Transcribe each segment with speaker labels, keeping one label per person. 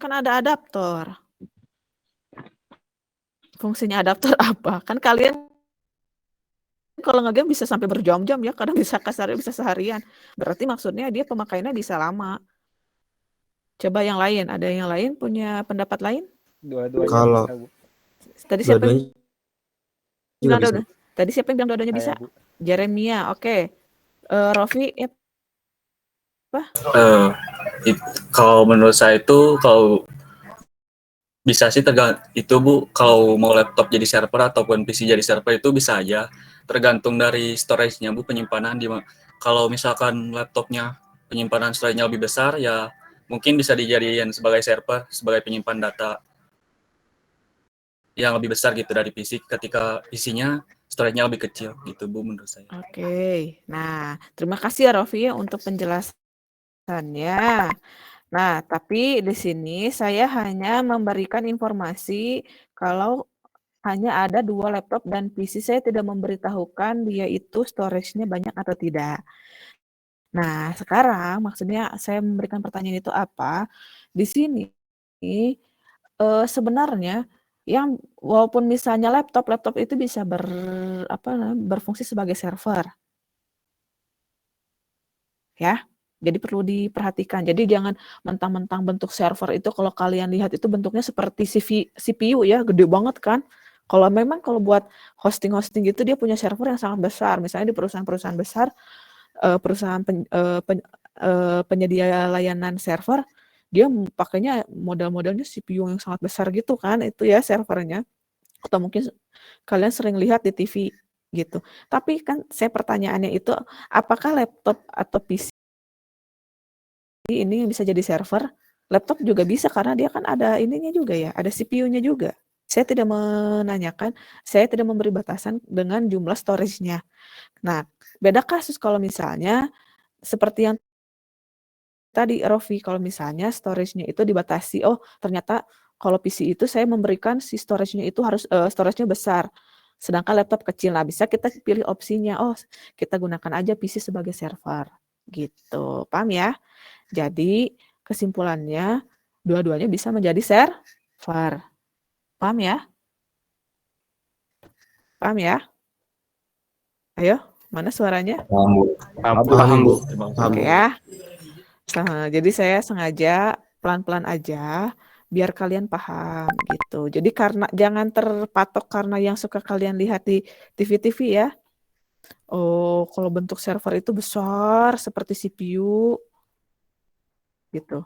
Speaker 1: kan ada adaptor. Fungsinya adaptor apa? Kan kalian kalau nge-game bisa sampai berjam-jam ya, kadang bisa kasarnya bisa seharian. Berarti maksudnya dia pemakaiannya bisa lama. Coba yang lain, ada yang lain punya pendapat lain?
Speaker 2: Dua-duanya
Speaker 3: Kalau
Speaker 2: bisa, Bu.
Speaker 1: Tadi siapa yang
Speaker 3: dua-duanya juga
Speaker 1: bilang
Speaker 3: bisa.
Speaker 1: dua-duanya? Tadi siapa yang bilang dua-duanya bisa?
Speaker 2: Saya, Bu.
Speaker 1: Jeremia, oke. Rofi, apa?
Speaker 4: Kalau menurut saya itu kalau bisa sih itu Bu, kalau mau laptop jadi server ataupun PC jadi server itu bisa aja, tergantung dari storage-nya Bu, penyimpanan kalau misalkan laptopnya penyimpanan storage-nya lebih besar ya mungkin bisa dijadikan sebagai server, sebagai penyimpan data yang lebih besar gitu dari PC ketika PC-nya storage-nya lebih kecil gitu Bu menurut saya.
Speaker 1: Oke. Nah, terima kasih ya Rofi untuk penjelasannya. Nah, tapi di sini saya hanya memberikan informasi kalau hanya ada 2 laptop dan PC, saya tidak memberitahukan dia itu storage-nya banyak atau tidak. Nah, sekarang maksudnya saya memberikan pertanyaan itu apa, di sini sebenarnya yang walaupun misalnya laptop itu bisa berfungsi sebagai server. Ya, jadi perlu diperhatikan. Jadi jangan mentang-mentang bentuk server itu kalau kalian lihat itu bentuknya seperti CPU ya, gede banget kan. Kalau memang kalau buat hosting-hosting gitu dia punya server yang sangat besar. Misalnya di perusahaan-perusahaan besar, perusahaan penyedia layanan server, dia pakainya model-modelnya CPU yang sangat besar gitu kan, itu ya servernya. Atau mungkin kalian sering lihat di TV gitu. Tapi kan saya pertanyaannya itu, apakah laptop atau PC ini yang bisa jadi server? Laptop juga bisa karena dia kan ada ininya juga ya, ada CPU-nya juga. Saya tidak menanyakan, saya tidak memberi batasan dengan jumlah storage-nya. Nah, beda kasus kalau misalnya seperti yang tadi Rofi, kalau misalnya storage-nya itu dibatasi, oh ternyata kalau PC itu saya memberikan si storage-nya itu harus storage-nya besar, sedangkan laptop kecil. Nah, bisa kita pilih opsinya, oh kita gunakan aja PC sebagai server, gitu. Paham ya? Jadi kesimpulannya dua-duanya bisa menjadi server. Paham ya? Paham ya? Ayo, mana suaranya?
Speaker 3: Paham, Bu.
Speaker 1: Oke ya. Jadi saya sengaja pelan-pelan aja biar kalian paham gitu. Jadi karena jangan terpatok karena yang suka kalian lihat di TV-TV ya. Oh, kalau bentuk server itu besar seperti CPU gitu.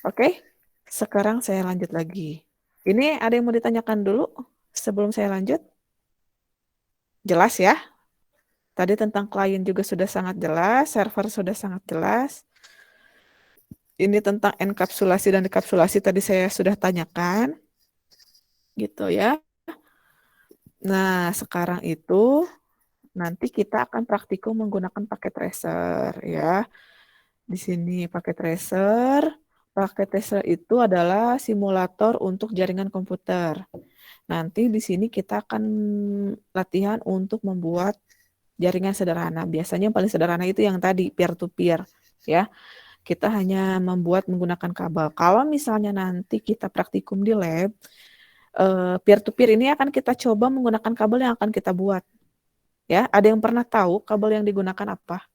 Speaker 1: Oke, sekarang saya lanjut lagi. Ini ada yang mau ditanyakan dulu sebelum saya lanjut? Jelas ya? Tadi tentang klien juga sudah sangat jelas, server sudah sangat jelas. Ini tentang enkapsulasi dan dekapsulasi tadi saya sudah tanyakan. Gitu ya. Nah, sekarang itu nanti kita akan praktikum menggunakan paket tracer ya. Di sini paket tracer. Paket tracer itu adalah simulator untuk jaringan komputer. Nanti di sini kita akan latihan untuk membuat jaringan sederhana. Biasanya yang paling sederhana itu yang tadi peer to peer ya. Kita hanya membuat menggunakan kabel. Kalau misalnya nanti kita praktikum di lab, peer to peer ini akan kita coba menggunakan kabel yang akan kita buat. Ya, ada yang pernah tahu kabel yang digunakan apa?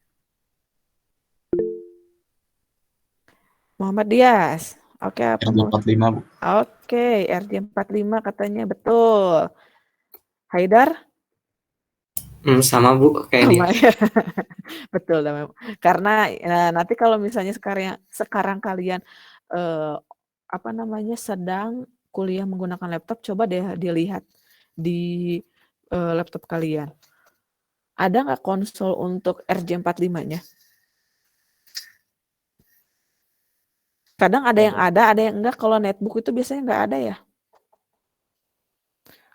Speaker 1: Muhammad Dias. Oke, apa
Speaker 3: RJ45, Bu.
Speaker 1: Oke, RJ45 katanya betul. Haidar?
Speaker 5: Sama Bu, kayak dia.
Speaker 1: Ya. Betul, karena nanti kalau misalnya sekarang kalian sedang kuliah menggunakan laptop, coba deh dilihat di laptop kalian. Ada nggak konsol untuk RJ45-nya? Kadang ada yang ada yang enggak. Kalau netbook itu biasanya nggak ada ya.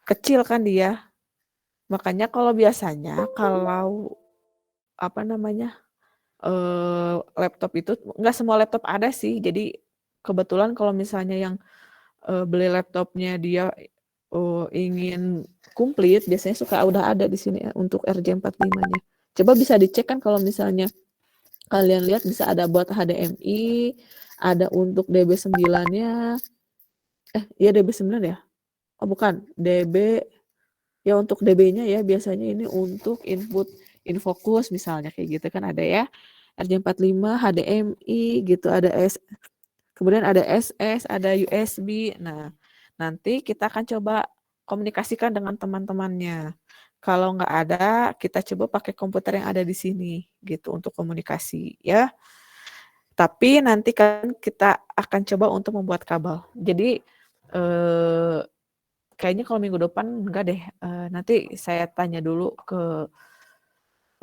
Speaker 1: Kecil kan dia. Makanya kalau biasanya laptop itu nggak semua laptop ada sih. Jadi kebetulan kalau misalnya yang beli laptopnya dia ingin komplit, biasanya suka udah ada di sini ya, untuk RJ45-nya. Coba bisa dicek kan kalau misalnya kalian lihat bisa ada buat HDMI, Ada untuk DB9-nya, iya DB9 ya? Oh bukan, DB, ya untuk DB-nya ya biasanya ini untuk input infocus misalnya kayak gitu kan ada ya. RJ45, HDMI gitu, kemudian ada SS, ada USB. Nah, nanti kita akan coba komunikasikan dengan teman-temannya. Kalau nggak ada, kita coba pakai komputer yang ada di sini gitu untuk komunikasi ya. Tapi nanti kan kita akan coba untuk membuat kabel. Jadi kayaknya kalau minggu depan enggak deh. Nanti saya tanya dulu ke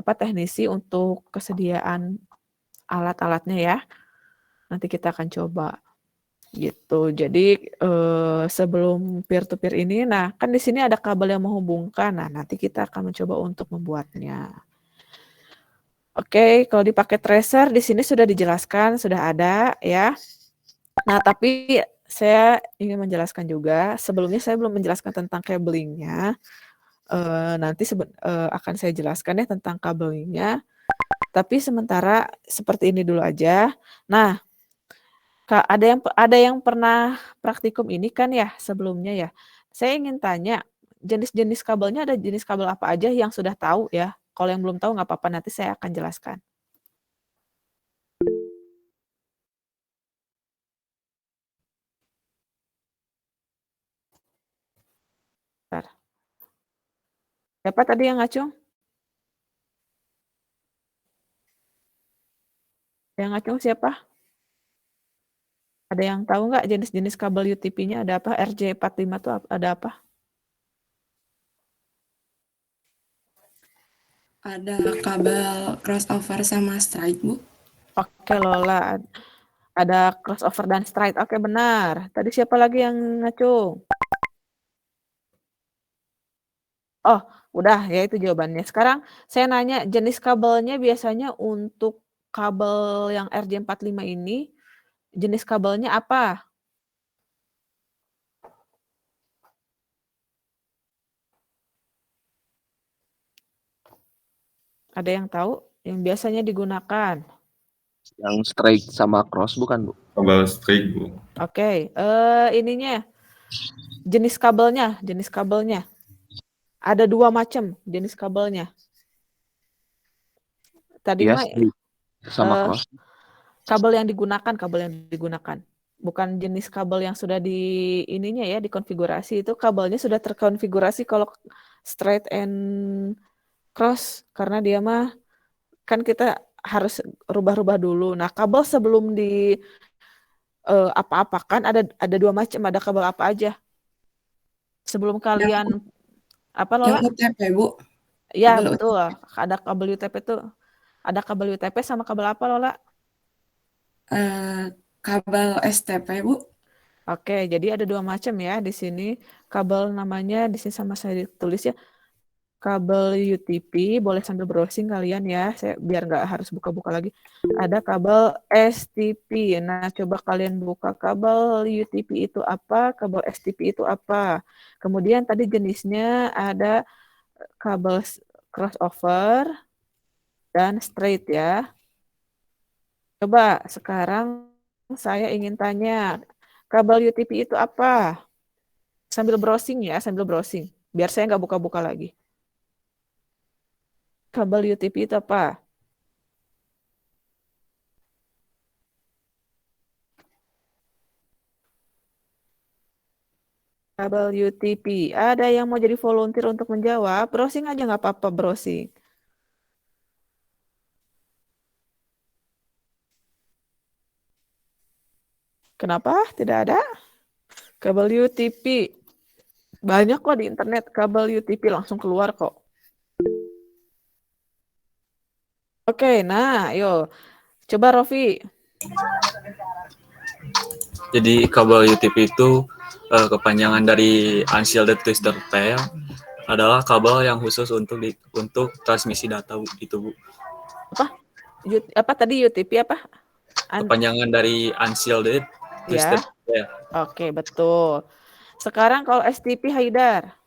Speaker 1: teknisi untuk kesediaan alat-alatnya ya. Nanti kita akan coba gitu. Jadi sebelum peer to peer ini, nah kan di sini ada kabel yang menghubungkan. Nah nanti kita akan mencoba untuk membuatnya. Oke, kalau dipakai tracer di sini sudah dijelaskan, sudah ada ya. Nah tapi saya ingin menjelaskan juga. Sebelumnya saya belum menjelaskan tentang cablingnya. Nanti akan saya jelaskan ya tentang cablingnya. Tapi sementara seperti ini dulu aja. Nah, Kak, ada yang pernah praktikum ini kan ya sebelumnya ya. Saya ingin tanya, jenis-jenis kabelnya ada jenis kabel apa aja yang sudah tahu ya? Kalau yang belum tahu nggak apa-apa, nanti saya akan jelaskan. Bentar. Siapa tadi yang ngacung? Yang ngacung siapa? Ada yang tahu nggak jenis-jenis kabel UTP-nya ada apa? RJ45 tuh ada apa?
Speaker 2: Ada kabel crossover sama straight, Bu.
Speaker 1: Oke, Lola. Ada crossover dan straight. Oke, benar. Tadi siapa lagi yang ngacung? Oh, udah ya itu jawabannya. Sekarang saya nanya jenis kabelnya biasanya untuk kabel yang RJ45 ini, jenis kabelnya apa? Ada yang tahu? Yang biasanya digunakan.
Speaker 6: Yang straight sama cross bukan, Bu?
Speaker 3: Kabel straight, Bu.
Speaker 1: Oke, ininya jenis kabelnya. Ada 2 macam jenis kabelnya. Tadi
Speaker 6: Iya,
Speaker 1: mah
Speaker 6: straight sama cross.
Speaker 1: kabel yang digunakan. Bukan jenis kabel yang sudah di ininya ya, dikonfigurasi. Itu kabelnya sudah terkonfigurasi kalau straight and cross karena dia mah kan kita harus rubah-rubah dulu. Nah, kabel sebelum di apa-apakan ada 2 macam, ada kabel apa aja? Sebelum kalian apa Lola?
Speaker 2: Yang UTP, Bu.
Speaker 1: Ya,
Speaker 2: kabel
Speaker 1: betul. Ada kabel UTP tuh. Ada kabel UTP sama kabel apa Lola?
Speaker 2: Kabel STP, Bu.
Speaker 1: Oke, jadi ada 2 macam ya di sini. Kabel namanya di sini sama saya ditulis ya. Kabel UTP, boleh sambil browsing kalian ya. Saya biar nggak harus buka-buka lagi. Ada kabel STP. Nah, coba kalian buka kabel UTP itu apa, kabel STP itu apa. Kemudian tadi jenisnya ada kabel crossover dan straight ya. Coba sekarang saya ingin tanya, kabel UTP itu apa? Sambil browsing ya, biar saya nggak buka-buka lagi. Kabel UTP itu apa? Kabel UTP. Ada yang mau jadi volunteer untuk menjawab? Browsing aja nggak apa-apa, browsing. Kenapa tidak ada? Kabel UTP. Banyak kok di internet kabel UTP langsung keluar kok. Oke, nah yuk. Coba Rofi.
Speaker 4: Jadi kabel UTP itu kepanjangan dari Unshielded Twisted Pair adalah kabel yang khusus untuk transmisi data itu, Bu.
Speaker 1: Apa tadi UTP apa?
Speaker 4: Kepanjangan dari Unshielded Twisted Pair.
Speaker 1: Oke, betul. Sekarang kalau STP Haidar.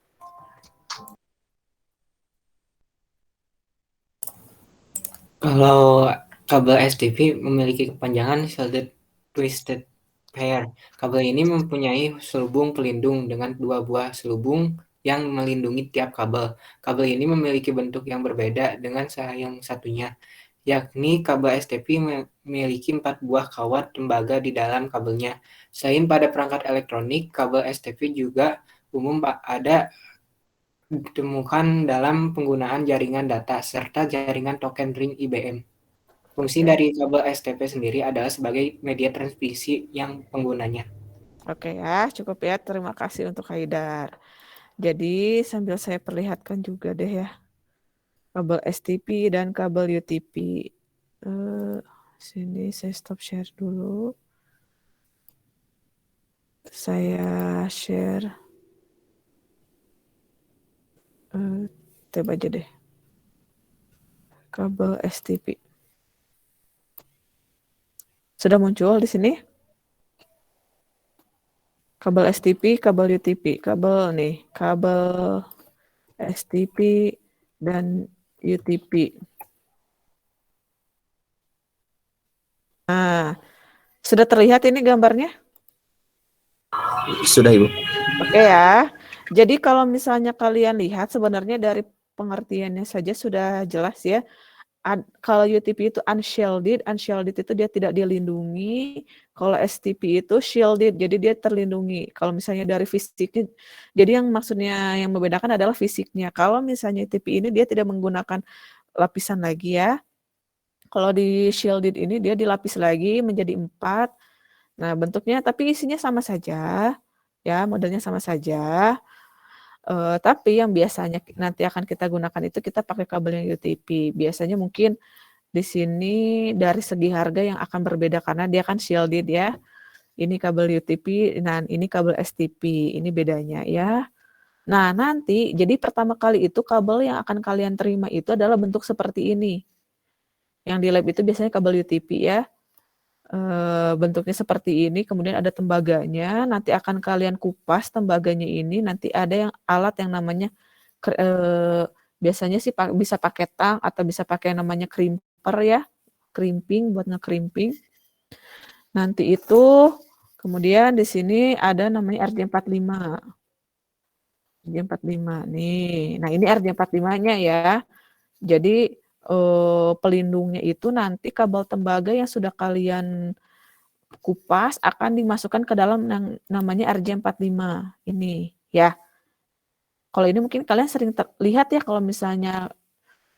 Speaker 5: Kalau kabel STP memiliki kepanjangan shielded twisted pair. Kabel ini mempunyai selubung pelindung dengan 2 buah selubung yang melindungi tiap kabel. Kabel ini memiliki bentuk yang berbeda dengan yang satunya, yakni kabel STP memiliki 4 buah kawat tembaga di dalam kabelnya. Selain pada perangkat elektronik, kabel STP juga umum ada ditemukan dalam penggunaan jaringan data serta jaringan token ring IBM. Fungsi dari kabel STP sendiri adalah sebagai media transmisi yang penggunanya.
Speaker 1: Oke ya, cukup ya. Terima kasih untuk Haidar. Jadi sambil saya perlihatkan juga deh ya, kabel STP dan kabel UTP. Sini saya stop share dulu. Saya share tab aja deh. Kabel STP. Sudah muncul di sini? Kabel STP, kabel UTP, kabel nih, kabel STP dan UTP. Nah, sudah terlihat ini gambarnya?
Speaker 6: Sudah, Ibu.
Speaker 1: Oke ya. Jadi kalau misalnya kalian lihat sebenarnya dari pengertiannya saja sudah jelas ya. Kalau UTP itu unshielded itu dia tidak dilindungi. Kalau STP itu shielded, jadi dia terlindungi. Kalau misalnya dari fisiknya, jadi yang maksudnya yang membedakan adalah fisiknya. Kalau misalnya UTP ini dia tidak menggunakan lapisan lagi ya. Kalau di shielded ini dia dilapis lagi menjadi 4. Nah bentuknya tapi isinya sama saja. Ya modelnya sama saja. Tapi yang biasanya nanti akan kita gunakan itu kita pakai kabel yang UTP. Biasanya mungkin di sini dari segi harga yang akan berbeda karena dia kan shielded ya. Ini kabel UTP dan ini kabel STP. Ini bedanya ya. Nah, nanti jadi pertama kali itu kabel yang akan kalian terima itu adalah bentuk seperti ini. Yang di lab itu biasanya kabel UTP ya. Bentuknya seperti ini, kemudian ada tembaganya, nanti akan kalian kupas tembaganya ini, nanti ada yang alat yang namanya biasanya sih bisa pakai tang atau bisa pakai yang namanya crimper ya, crimping buat nge-crimping. Nanti itu kemudian di sini ada namanya RJ45. RJ45 nih. Nah, ini RJ45-nya ya. Jadi pelindungnya itu nanti kabel tembaga yang sudah kalian kupas akan dimasukkan ke dalam yang namanya RJ45 ini ya. Kalau ini mungkin kalian sering lihat ya kalau misalnya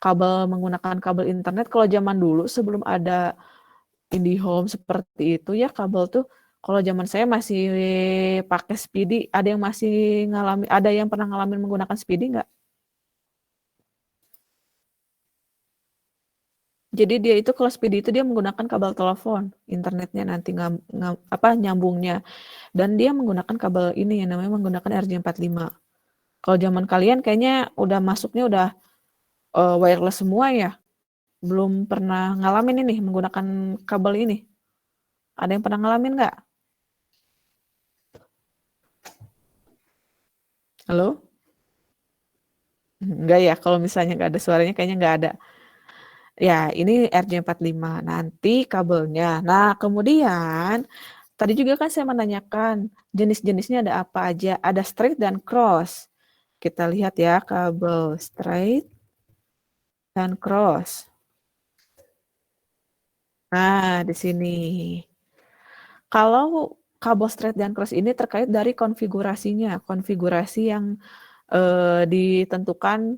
Speaker 1: kabel menggunakan kabel internet kalau zaman dulu sebelum ada IndiHome seperti itu ya kabel tuh kalau zaman saya masih pakai Speedy, ada yang masih ada yang pernah ngalamin menggunakan Speedy nggak? Jadi dia itu kalau Speedy itu dia menggunakan kabel telepon, internetnya nanti nyambungnya. Dan dia menggunakan kabel ini yang namanya menggunakan RJ45. Kalau zaman kalian kayaknya udah masuknya udah wireless semua ya. Belum pernah ngalamin ini menggunakan kabel ini. Ada yang pernah ngalamin nggak? Halo? Enggak ya, kalau misalnya nggak ada suaranya kayaknya nggak ada. Ya, ini RJ45. Nanti kabelnya. Nah, kemudian tadi juga kan saya menanyakan jenis-jenisnya ada apa aja. Ada straight dan cross. Kita lihat ya, kabel straight dan cross. Nah, di sini. Kalau kabel straight dan cross ini terkait dari konfigurasinya. Konfigurasi yang ditentukan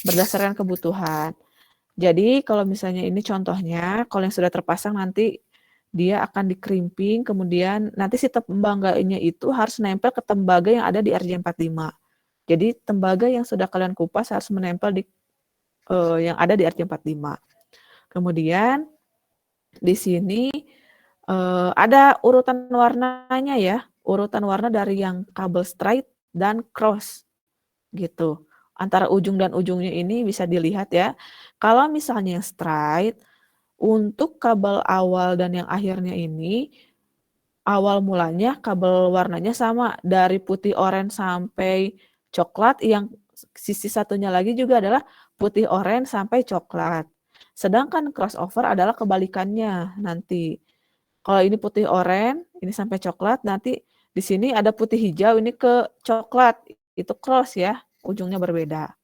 Speaker 1: berdasarkan kebutuhan. Jadi kalau misalnya ini contohnya, kalau yang sudah terpasang nanti dia akan di-crimping, kemudian nanti si tembaganya itu harus nempel ke tembaga yang ada di RJ45. Jadi tembaga yang sudah kalian kupas harus menempel di yang ada di RJ45. Kemudian di sini ada urutan warnanya ya, urutan warna dari yang kabel straight dan cross gitu. Antara ujung dan ujungnya ini bisa dilihat ya. Kalau misalnya yang straight, untuk kabel awal dan yang akhirnya ini, awal mulanya kabel warnanya sama. Dari putih oranye sampai coklat, yang sisi satunya lagi juga adalah putih oranye sampai coklat. Sedangkan crossover adalah kebalikannya nanti. Kalau ini putih oranye, ini sampai coklat, nanti di sini ada putih hijau, ini ke coklat. Itu cross ya, ujungnya berbeda.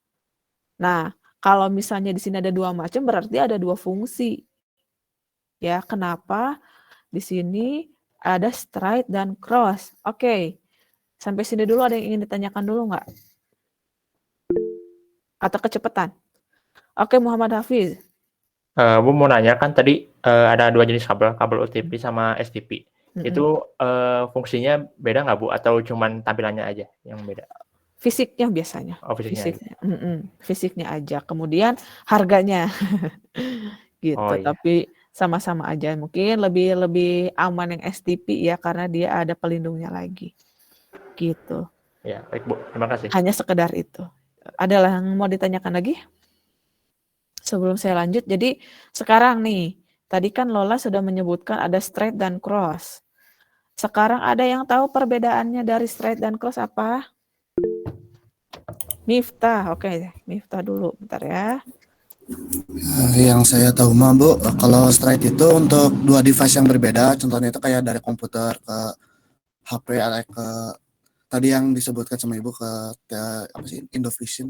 Speaker 1: Nah, kalau misalnya di sini ada 2 macam, berarti ada 2 fungsi. Ya, kenapa di sini ada straight dan cross? Oke, sampai sini dulu ada yang ingin ditanyakan dulu nggak? Atau kecepatan? Oke, Muhammad Hafiz.
Speaker 7: Bu mau nanya kan tadi ada 2 jenis kabel OTP sama STP. Itu fungsinya beda nggak Bu? Atau cuman tampilannya aja yang beda?
Speaker 1: Fisiknya biasanya.
Speaker 7: Oh, fisiknya.
Speaker 1: Fisiknya aja. Kemudian harganya. Gitu.
Speaker 7: Oh, iya.
Speaker 1: Tapi sama-sama aja. Mungkin lebih aman yang STP ya karena dia ada pelindungnya lagi. Gitu.
Speaker 7: Ya, baik Bu. Terima kasih.
Speaker 1: Hanya sekedar itu. Ada yang mau ditanyakan lagi? Sebelum saya lanjut, jadi sekarang nih, tadi kan Lola sudah menyebutkan ada straight dan cross. Sekarang ada yang tahu perbedaannya dari straight dan cross apa? Miftah, oke. Miftah dulu, bentar ya.
Speaker 8: Yang saya tahu mah Bu, kalau straight itu untuk 2 device yang berbeda, contohnya itu kayak dari komputer ke HP atau ke tadi yang disebutkan sama Ibu ke apa sih Indovision,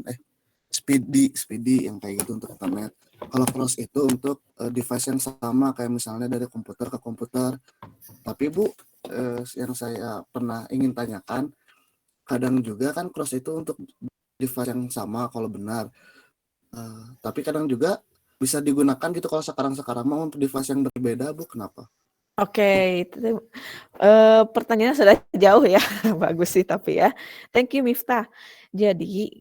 Speaker 8: Speedy yang kayak gitu untuk internet. Kalau cross itu untuk device yang sama kayak misalnya dari komputer ke komputer. Tapi Bu, yang saya pernah ingin tanyakan, kadang juga kan cross itu untuk device yang sama kalau benar. Tapi kadang juga bisa digunakan gitu kalau sekarang mau untuk device yang berbeda Bu, kenapa?
Speaker 1: Oke, itu pertanyaannya sudah jauh ya. Bagus sih tapi ya. Thank you Miftah. Jadi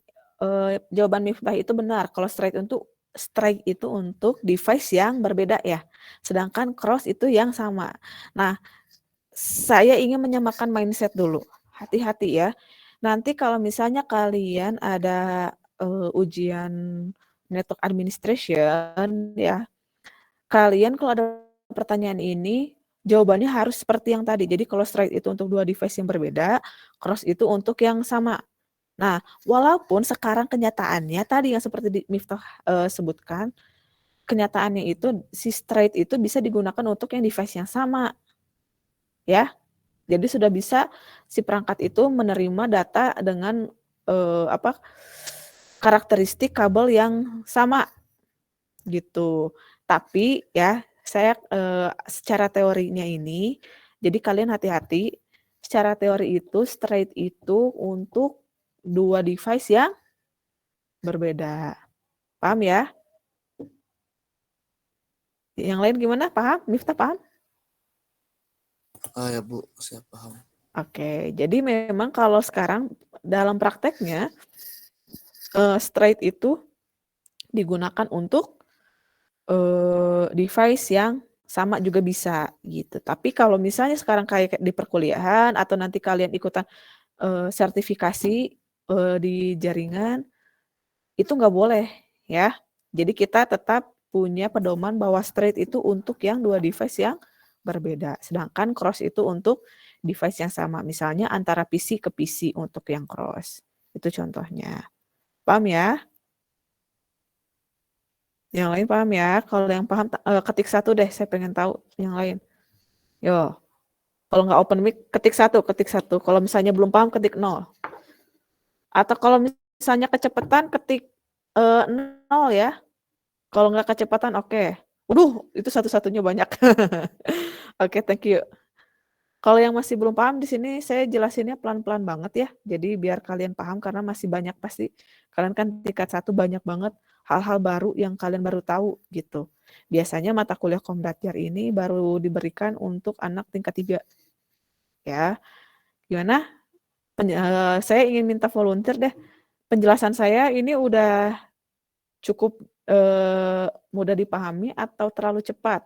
Speaker 1: jawaban Miftah itu benar. Kalau straight itu untuk device yang berbeda ya. Sedangkan cross itu yang sama. Nah, saya ingin menyamakan mindset dulu. Hati-hati ya. Nanti kalau misalnya kalian ada ujian network administration ya. Kalian kalau ada pertanyaan ini jawabannya harus seperti yang tadi. Jadi kalau straight itu untuk 2 device yang berbeda, cross itu untuk yang sama. Nah, walaupun sekarang kenyataannya tadi yang seperti Miftah sebutkan, kenyataannya itu si straight itu bisa digunakan untuk yang device yang sama. Ya. Jadi sudah bisa si perangkat itu menerima data dengan karakteristik kabel yang sama. Gitu. Tapi ya saya secara teorinya ini, jadi kalian hati-hati, secara teori itu straight itu untuk 2 device yang berbeda. Paham ya? Yang lain gimana? Paham? Miftah paham?
Speaker 8: Ya Bu, saya paham.
Speaker 1: Oke, jadi memang kalau sekarang dalam prakteknya straight itu digunakan untuk device yang sama juga bisa gitu. Tapi kalau misalnya sekarang kayak di perkuliahan atau nanti kalian ikutan sertifikasi di jaringan, itu nggak boleh ya. Jadi kita tetap punya pedoman bahwa straight itu untuk yang 2 device yang berbeda. Sedangkan cross itu untuk device yang sama. Misalnya antara PC ke PC untuk yang cross. Itu contohnya. Paham ya? Yang lain paham ya? Kalau yang paham ketik 1 deh, saya pengen tahu yang lain. Yo. Kalau nggak open mic ketik 1. Kalau misalnya belum paham ketik 0. Atau kalau misalnya kecepatan ketik 0 ya. Kalau nggak kecepatan oke. Waduh, itu satu-satunya banyak. Oke, thank you. Kalau yang masih belum paham di sini saya jelasinnya pelan-pelan banget ya. Jadi biar kalian paham karena masih banyak pasti. Kalian kan tingkat 1 banyak banget hal-hal baru yang kalian baru tahu gitu. Biasanya mata kuliah Komdatyar ini baru diberikan untuk anak tingkat 3. Ya. Gimana? Saya ingin minta volunteer deh. Penjelasan saya ini udah cukup mudah dipahami atau terlalu cepat?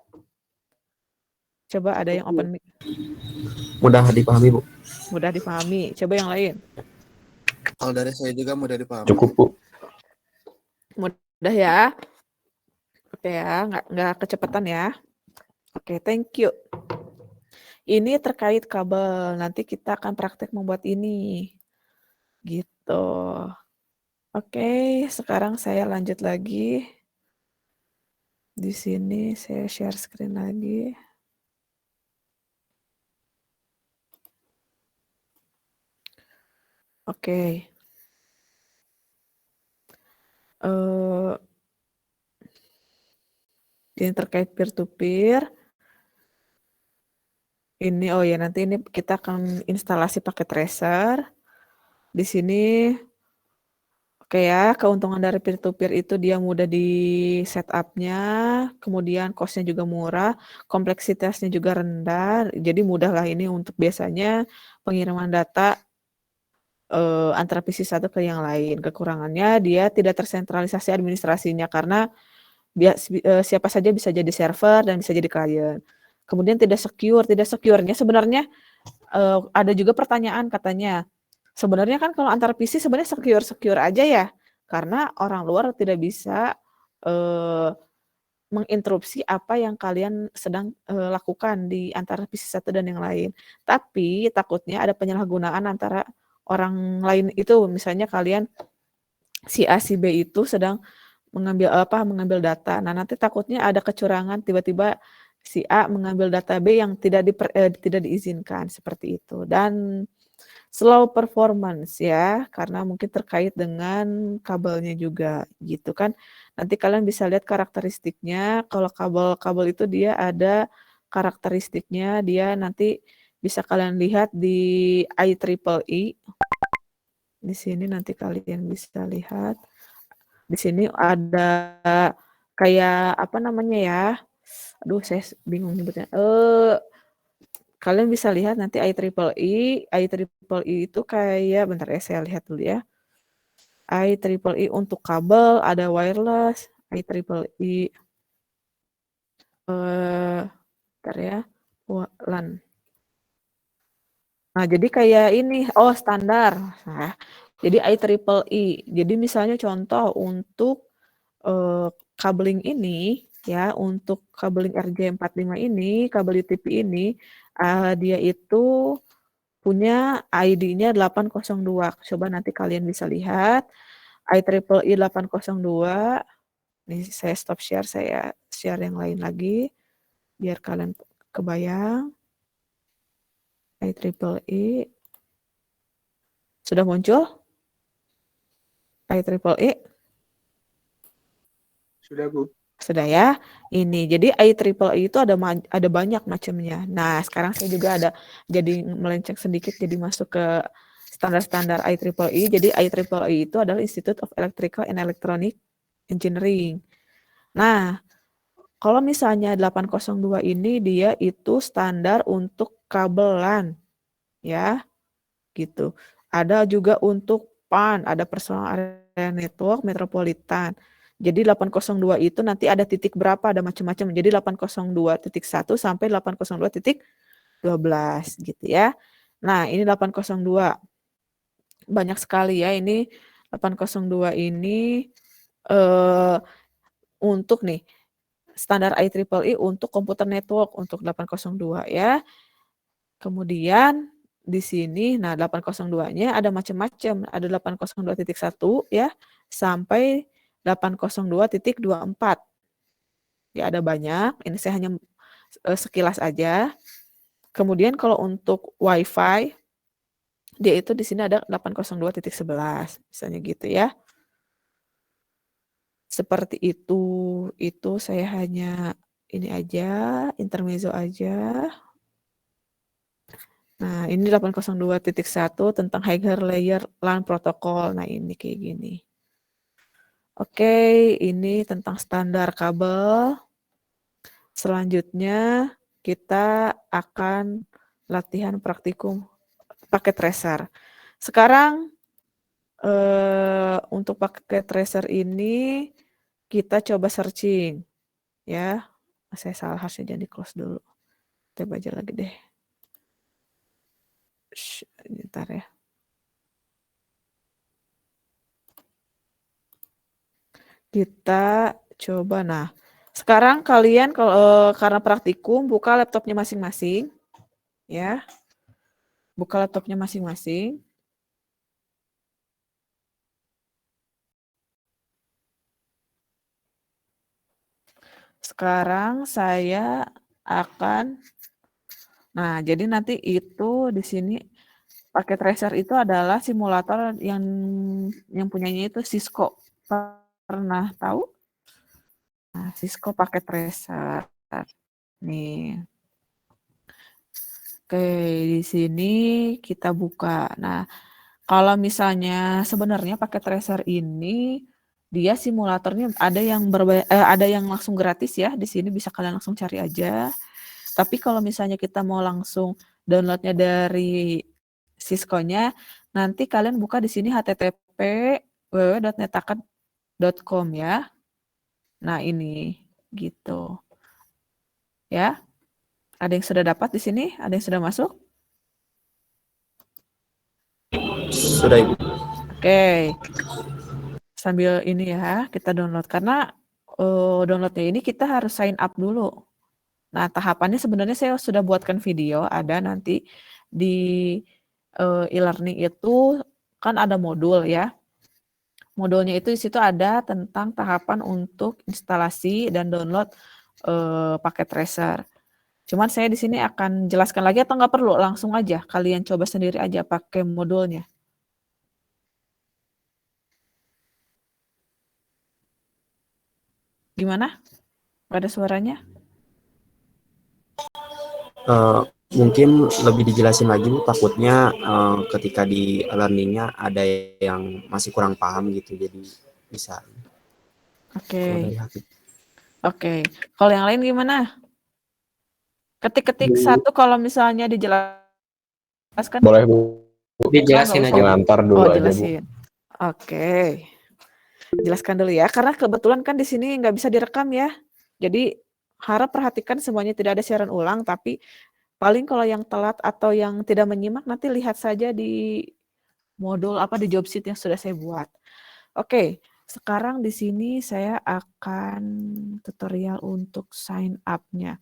Speaker 1: Coba ada yang open mic.
Speaker 3: Mudah dipahami, Bu.
Speaker 1: Mudah dipahami. Coba yang lain.
Speaker 8: Kalau dari saya juga mudah dipahami.
Speaker 3: Cukup, Bu.
Speaker 1: Mudah ya. Oke ya, nggak kecepatan ya. Oke, thank you. Ini terkait kabel. Nanti kita akan praktek membuat ini. Gitu. Oke, sekarang saya lanjut lagi. Di sini saya share screen lagi. Oke. Yang terkait peer-to-peer. Ini, oh ya, nanti ini kita akan instalasi pakai Tracer. Di sini, oke ya, keuntungan dari peer-to-peer itu dia mudah di setup-nya, kemudian cost-nya juga murah, kompleksitasnya juga rendah, jadi mudah lah ini untuk biasanya pengiriman data antara PC satu ke yang lain. Kekurangannya dia tidak tersentralisasi administrasinya karena siapa saja bisa jadi server dan bisa jadi klien. Kemudian tidak secure-nya sebenarnya ada juga pertanyaan katanya. Sebenarnya kan kalau antar PC sebenarnya secure aja ya, karena orang luar tidak bisa menginterupsi apa yang kalian sedang lakukan di antara PC satu dan yang lain. Tapi takutnya ada penyalahgunaan antara orang lain itu, misalnya kalian si A si B itu sedang mengambil data. Nah, nanti takutnya ada kecurangan, tiba-tiba si A mengambil data B yang tidak diizinkan seperti itu. Dan slow performance ya, karena mungkin terkait dengan kabelnya juga gitu kan. Nanti kalian bisa lihat karakteristiknya. Kalau kabel itu dia ada karakteristiknya, dia nanti bisa kalian lihat di IEEE. Di sini nanti kalian bisa lihat. Di sini ada kayak apa namanya ya? Aduh, saya bingung nyebutnya. Kalian bisa lihat nanti IEEE. IEEE itu kayak, bentar ya, saya lihat dulu ya. IEEE untuk kabel ada wireless, IEEE bentar ya, LAN. Nah, jadi kayak ini, standar. Nah, jadi IEEE. Jadi misalnya contoh untuk kabling ini ya, untuk kabling RJ45 ini, kabel UTP ini, dia itu punya ID-nya 802. Coba nanti kalian bisa lihat IEEE 802. Nih saya stop share, saya share yang lain lagi biar kalian kebayang. IEEE sudah muncul? IEEE
Speaker 9: Sudah, Bu.
Speaker 1: Sudah ya. Ini jadi IEEE itu ada banyak macamnya. Nah, sekarang saya juga ada jadi melenceng sedikit jadi masuk ke standar-standar IEEE. Jadi IEEE itu adalah Institute of Electrical and Electronic Engineering. Nah, kalau misalnya 802 ini dia itu standar untuk kabel LAN ya. Gitu. Ada juga untuk PAN, ada Personal Area Network Metropolitan. Jadi 802 itu nanti ada titik berapa, ada macam-macam. Jadi 802.1 sampai 802.12 gitu ya. Nah, ini 802. Banyak sekali ya, ini 802 ini untuk nih standar IEEE untuk komputer network untuk 802 ya. Kemudian di sini, nah 802-nya ada macam-macam, ada 802.1 ya, sampai 802.24. Ya ada banyak, ini saya hanya sekilas aja. Kemudian kalau untuk WiFi, dia itu di sini ada 802.11, misalnya gitu ya. Seperti itu saya hanya ini aja, intermezzo aja. Nah, ini 802.1 tentang higher layer LAN protocol. Nah, ini kayak gini. Oke, ini tentang standar kabel. Selanjutnya kita akan latihan praktikum pakai tracer. Sekarang untuk pakai tracer ini kita coba searching ya. Saya salah, harusnya jangan di close dulu. Kita baca lagi deh. Bentar ya. Kita coba. Nah, sekarang kalian kalau karena praktikum buka laptopnya masing-masing ya. Buka laptopnya masing-masing. Sekarang saya akan, nah jadi nanti itu di sini Paket Tracer itu adalah simulator yang punyanya itu Cisco. Pernah tahu? Nah, Cisco Paket Tracer. Nih. Oke, di sini kita buka. Nah, kalau misalnya sebenarnya Paket Tracer ini dia simulatornya ada yang langsung gratis ya. Di sini bisa kalian langsung cari aja. Tapi kalau misalnya kita mau langsung downloadnya dari Cisco-nya, nanti kalian buka di sini http www.netakat.com ya. Nah, ini gitu. Ya. Ada yang sudah dapat di sini? Ada yang sudah masuk?
Speaker 3: Sudah Ibu.
Speaker 1: Oke. Sambil ini ya, kita download. Karena downloadnya ini kita harus sign up dulu. Nah, tahapannya sebenarnya saya sudah buatkan video, ada nanti di e-learning itu kan ada modul ya. Modulnya itu di situ ada tentang tahapan untuk instalasi dan download paket Tracer. Cuman saya di sini akan jelaskan lagi atau nggak perlu, langsung aja kalian coba sendiri aja pakai modulnya. Gimana? Nggak ada suaranya?
Speaker 3: Mungkin lebih dijelasin lagi Bu, takutnya ketika di learningnya ada yang masih kurang paham gitu, jadi bisa.
Speaker 1: Oke.
Speaker 3: Kalau dari Hakib.
Speaker 1: Oke. Kalau yang lain gimana? Ketik-ketik satu kalau misalnya dijelaskan.
Speaker 6: Boleh Bu,
Speaker 5: Dijelasin
Speaker 1: nggak
Speaker 5: aja.
Speaker 1: usah.
Speaker 6: ngantar dulu
Speaker 1: Oh,
Speaker 6: aja Bu.
Speaker 1: jelasin. Oke. Jelaskan dulu ya, karena kebetulan kan di sini nggak bisa direkam ya. Jadi harap perhatikan semuanya, tidak ada siaran ulang, tapi paling kalau yang telat atau yang tidak menyimak nanti lihat saja di modul di job sheet yang sudah saya buat. Oke, sekarang di sini saya akan tutorial untuk sign up-nya.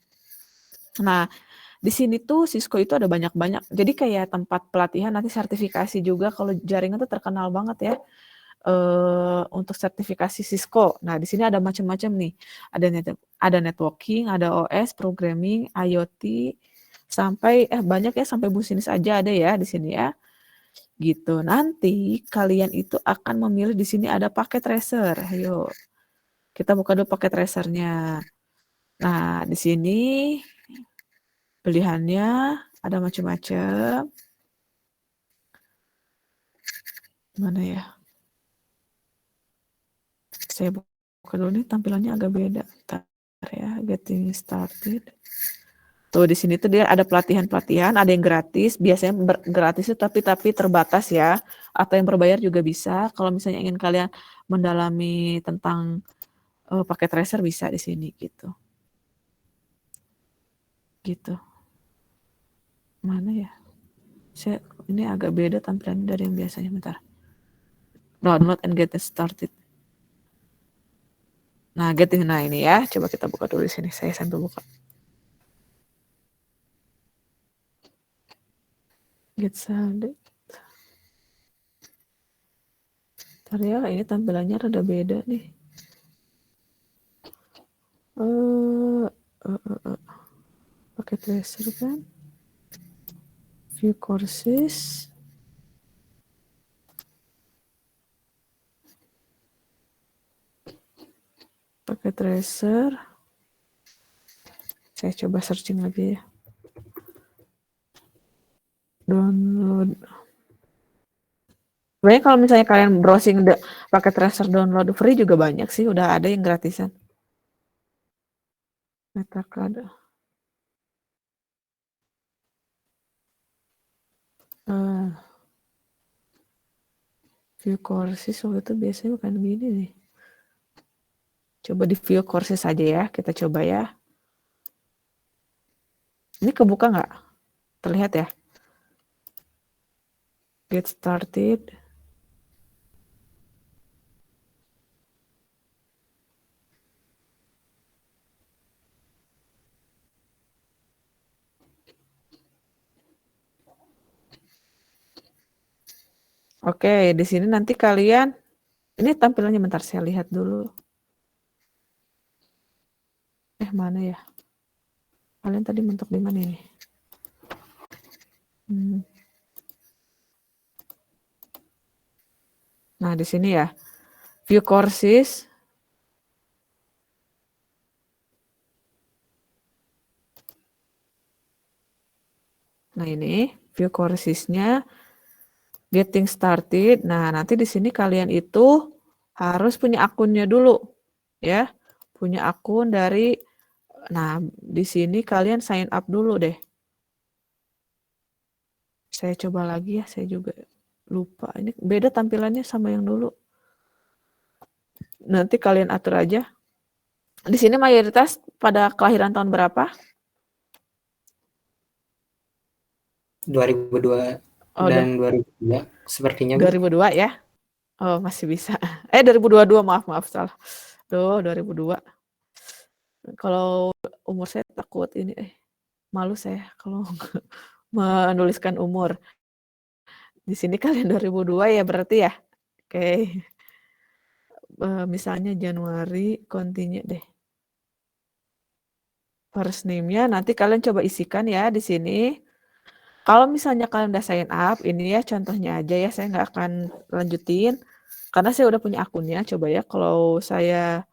Speaker 1: Nah, di sini tuh Cisco itu ada banyak-banyak. Jadi kayak tempat pelatihan nanti sertifikasi juga, kalau jaringan tuh terkenal banget ya. Untuk sertifikasi Cisco. Nah, di sini ada macam-macam nih. Ada networking, ada OS, programming, IoT, sampai banyak ya, sampai bisnis aja ada ya di sini ya. Gitu. Nanti kalian itu akan memilih di sini ada paket tracer. Ayo. Kita buka dulu paket tracernya. Nah, di sini pilihannya ada macam-macam. Mana ya? Saya buka dulu nih, tampilannya agak beda. Bentar ya, getting started. Tuh di sini tuh dia ada pelatihan-pelatihan, ada yang gratis, biasanya gratis itu tapi terbatas ya, atau yang berbayar juga bisa. Kalau misalnya ingin kalian mendalami tentang paket tracer bisa di sini gitu. Gitu. Mana ya? Ini agak beda tampilannya dari yang biasanya, bentar. Download and get started. Nah, ini ya. Coba kita buka dulu di sini. Saya sambil buka. Get started. Bentar ya, ini tampilannya rada beda nih. Pakai tracer kan? View courses. Pakai tracer. Saya coba searching lagi ya. Download. Sebenarnya kalau misalnya kalian browsing pakai tracer download free juga banyak sih, udah ada yang gratisan. Metacad. View courses waktu itu biasanya bukan gini nih. Coba di view courses aja ya, kita coba ya. Ini kebuka nggak? Terlihat ya? Get started. Oke, di sini nanti kalian, ini tampilannya bentar saya lihat dulu. Mana ya? Kalian tadi mentok di mana ini? Nah, di sini ya, view courses. Nah, ini view coursesnya, getting started. Nah, nanti di sini kalian itu harus punya akunnya dulu, ya. Punya akun dari, nah, di sini kalian sign up dulu deh. Saya coba lagi ya, saya juga lupa. Ini beda tampilannya sama yang dulu. Nanti kalian atur aja. Di sini mayoritas pada kelahiran tahun berapa?
Speaker 5: 2002
Speaker 1: Oh,
Speaker 5: dan 2003 sepertinya, Bu.
Speaker 1: 2002 ya? Oh, masih bisa. 2022, maaf salah. Duh, 2002. Kalau umur saya takut ini, malu saya kalau menuliskan umur. Di sini kalian 2002 ya berarti ya? Oke. Misalnya Januari, continue deh. First name-nya nanti kalian coba isikan ya di sini. Kalau misalnya kalian udah sign up, ini ya contohnya aja ya, saya nggak akan lanjutin. Karena saya udah punya akunnya, coba ya kalau saya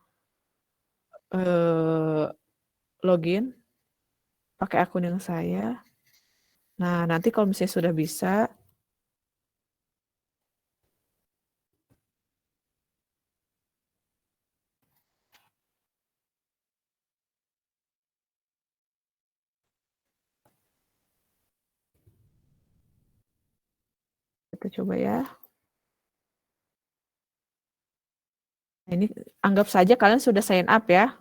Speaker 1: login pakai akun yang saya. Nah, nanti kalau misalnya sudah bisa, kita coba ya. Nah, ini anggap saja kalian sudah sign up ya.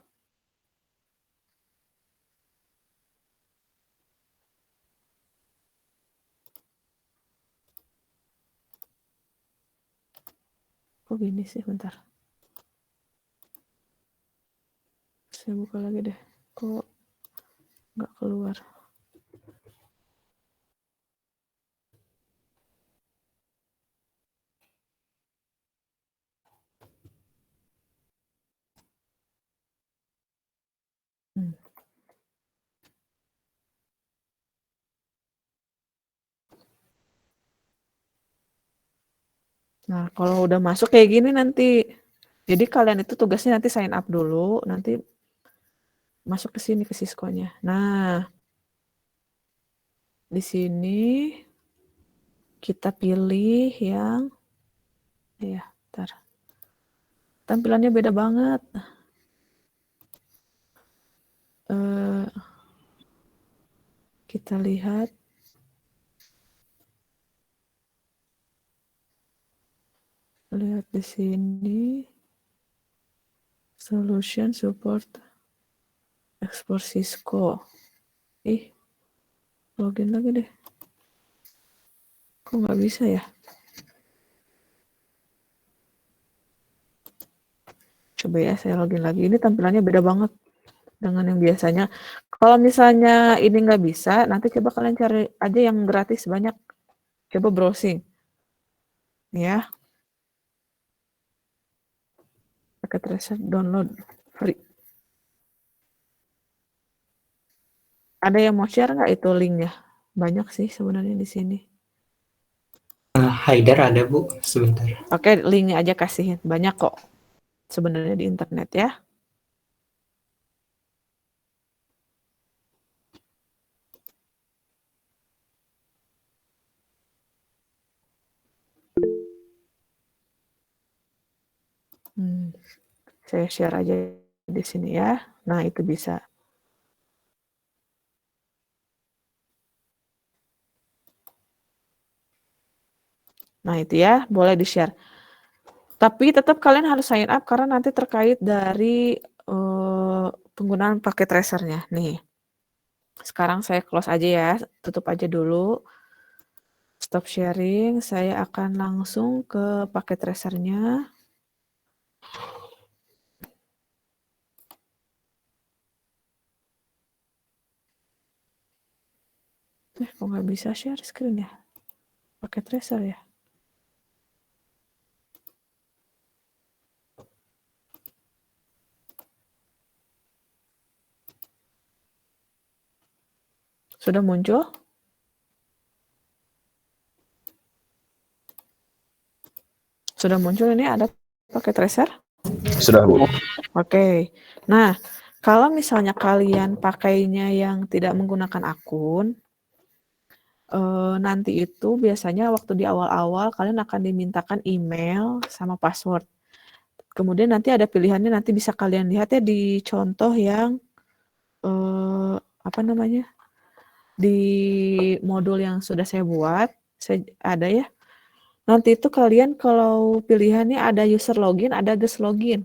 Speaker 1: Kok gini sih, bentar. Saya buka lagi deh. Kok nggak keluar? Nah, kalau udah masuk kayak gini nanti. Jadi kalian itu tugasnya nanti sign up dulu, nanti masuk ke sini ke Cisco-nya. Nah, di sini kita pilih yang ya, ntar. Tampilannya beda banget. Kita lihat. Lihat di sini. Solution support export Cisco. Login lagi deh. Kok nggak bisa ya? Coba ya saya login lagi. Ini tampilannya beda banget dengan yang biasanya. Kalau misalnya ini nggak bisa, nanti coba kalian cari aja yang gratis banyak. Coba browsing. Ya. Pakai tracer download free. Ada yang mau share nggak itu linknya? Banyak sih sebenarnya di sini.
Speaker 5: Haidar ada, Bu, sebentar.
Speaker 1: Oke, linknya aja kasihin. Banyak kok sebenarnya di internet ya. Saya share aja di sini ya. Nah, itu bisa. Nah, itu ya, boleh di-share. Tapi tetap kalian harus sign up karena nanti terkait dari penggunaan paket tracernya. Nih, sekarang saya close aja ya, tutup aja dulu. Stop sharing, saya akan langsung ke paket tracernya. Kok nggak bisa share screen ya? Paket tracer ya? Sudah muncul? Sudah muncul ini ada pakai tracer?
Speaker 6: Sudah, Bu.
Speaker 1: Oke. Nah, kalau misalnya kalian pakainya yang tidak menggunakan akun, nanti itu biasanya waktu di awal-awal kalian akan dimintakan email sama password. Kemudian nanti ada pilihannya, nanti bisa kalian lihat ya di contoh yang apa namanya? Di modul yang sudah saya buat, ada ya. Nanti itu kalian kalau pilihannya ada user login, ada guest login.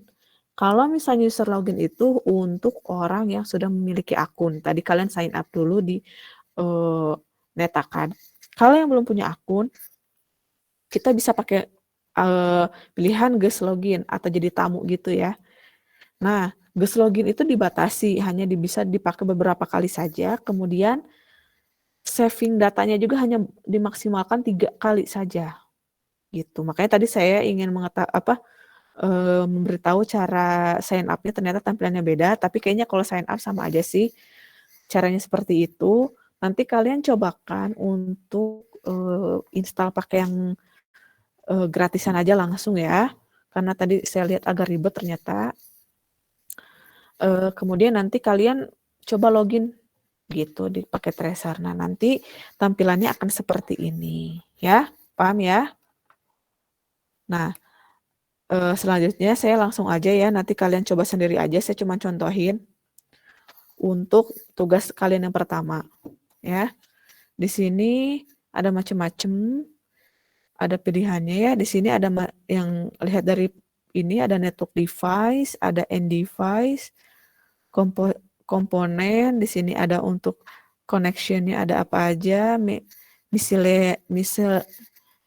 Speaker 1: Kalau misalnya user login itu untuk orang yang sudah memiliki akun. Tadi kalian sign up dulu di Netakan. Kalau yang belum punya akun, kita bisa pakai pilihan guest login atau jadi tamu gitu ya. Nah, guest login itu dibatasi, hanya bisa dipakai beberapa kali saja. Kemudian saving datanya juga hanya dimaksimalkan 3 kali saja. Gitu. Makanya tadi saya ingin memberitahu cara sign up-nya, ternyata tampilannya beda, tapi kayaknya kalau sign up sama aja sih. Caranya seperti itu. Nanti kalian cobakan untuk install pakai yang gratisan aja langsung ya. Karena tadi saya lihat agak ribet ternyata. Kemudian nanti kalian coba login gitu pakai tracer. Nah, nanti tampilannya akan seperti ini ya. Paham ya? Nah, selanjutnya saya langsung aja ya, nanti kalian coba sendiri aja, saya cuma contohin untuk tugas kalian yang pertama ya. Di sini ada macam-macam, ada pilihannya ya. Di sini ada yang lihat dari ini ada network device, ada end device, komponen, di sini ada untuk connection-nya ada apa aja,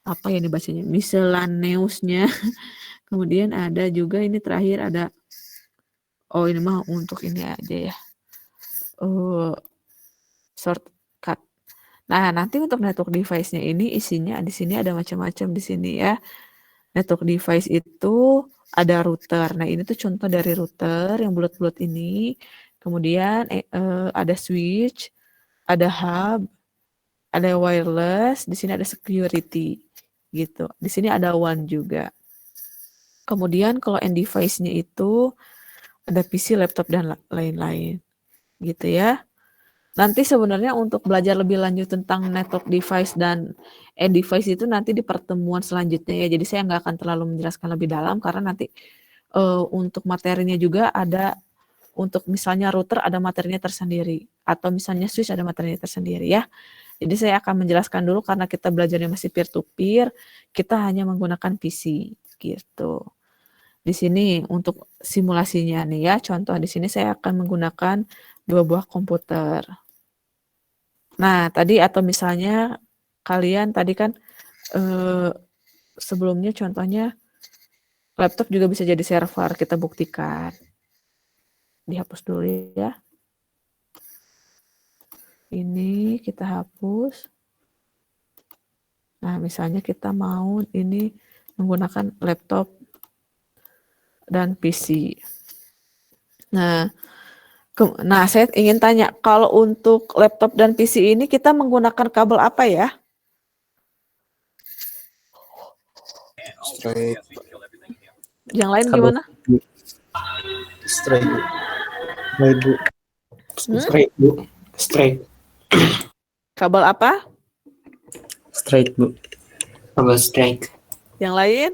Speaker 1: apa ya nih bacanya, miscellaneous-nya. Kemudian ada juga ini terakhir ada, oh ini mah untuk ini aja ya, shortcut. Nah, nanti untuk network device-nya ini isinya di sini ada macam-macam di sini ya. Network device itu ada router. Nah, ini tuh contoh dari router yang bulat-bulat ini. Kemudian ada switch, ada hub, ada wireless, di sini ada security gitu. Di sini ada WAN juga. Kemudian kalau end device-nya itu ada PC, laptop, dan lain-lain. Gitu ya. Nanti sebenarnya untuk belajar lebih lanjut tentang network device dan end device itu nanti di pertemuan selanjutnya ya. Jadi saya nggak akan terlalu menjelaskan lebih dalam karena nanti untuk materinya juga ada, untuk misalnya router ada materinya tersendiri. Atau misalnya switch ada materinya tersendiri ya. Jadi saya akan menjelaskan dulu karena kita belajarnya masih peer-to-peer, kita hanya menggunakan PC gitu. Di sini untuk simulasinya nih ya, contoh di sini saya akan menggunakan 2 buah komputer. Nah, tadi atau misalnya kalian tadi kan sebelumnya contohnya laptop juga bisa jadi server, kita buktikan. Dihapus dulu ya. Ini kita hapus. Nah, misalnya kita mau ini menggunakan laptop dan PC. Nah, saya ingin tanya, kalau untuk laptop dan PC ini kita menggunakan kabel apa ya?
Speaker 8: Straight.
Speaker 1: Yang lain gimana?
Speaker 3: Straight.
Speaker 5: Straight, Bu. Straight.
Speaker 1: Kabel apa?
Speaker 5: Straight, Bu. Kabel straight.
Speaker 1: Yang lain?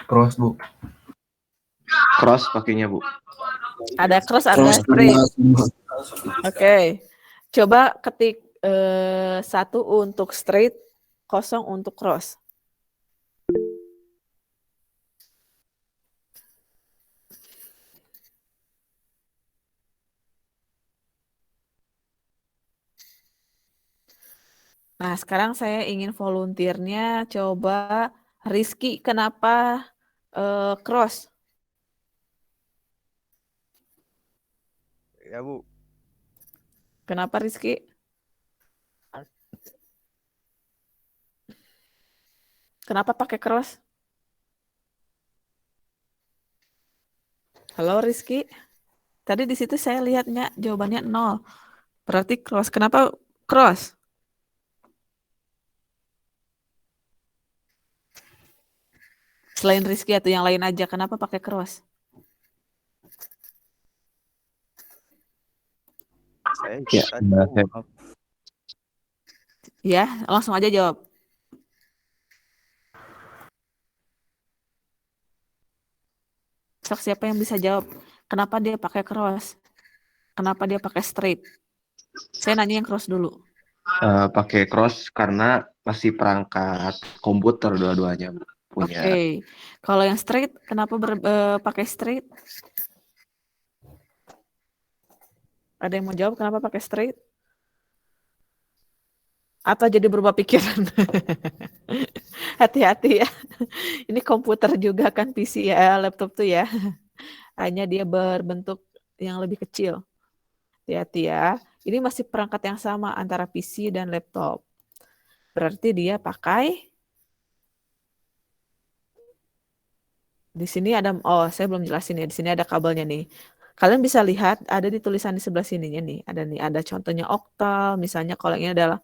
Speaker 6: Cross, Bu. Cross pakainya, Bu.
Speaker 1: Ada cross, ada straight. Oke. Coba ketik 1 untuk straight, 0 untuk cross. Nah, sekarang saya ingin volunteernya coba Rizky, kenapa cross?
Speaker 9: Ya, Bu.
Speaker 1: Kenapa Rizky? Kenapa pakai cross? Halo Rizky. Tadi di situ saya lihatnya jawabannya 0. Berarti cross. Kenapa cross? Selain Rizky atau yang lain aja, kenapa pakai cross?
Speaker 9: Saya
Speaker 6: Ya,
Speaker 9: ikut aja, Bu. Maaf.
Speaker 1: Ya, langsung aja jawab. Sok siapa yang bisa jawab? Kenapa dia pakai cross? Kenapa dia pakai straight? Saya nanya yang cross dulu.
Speaker 6: Pakai cross karena masih perangkat komputer dua-duanya Bu. Punya.
Speaker 1: Oke. Kalau yang straight, kenapa pakai straight? Ada yang mau jawab kenapa pakai straight? Atau jadi berubah pikiran? Hati-hati ya. Ini komputer juga kan PC ya, laptop tuh ya. Hanya dia berbentuk yang lebih kecil. Hati-hati ya. Ini masih perangkat yang sama antara PC dan laptop. Berarti dia pakai di sini ada, saya belum jelasin ya. Di sini ada kabelnya nih. Kalian bisa lihat ada di tulisan di sebelah sininya nih. Ada contohnya oktal. Misalnya kalau ini adalah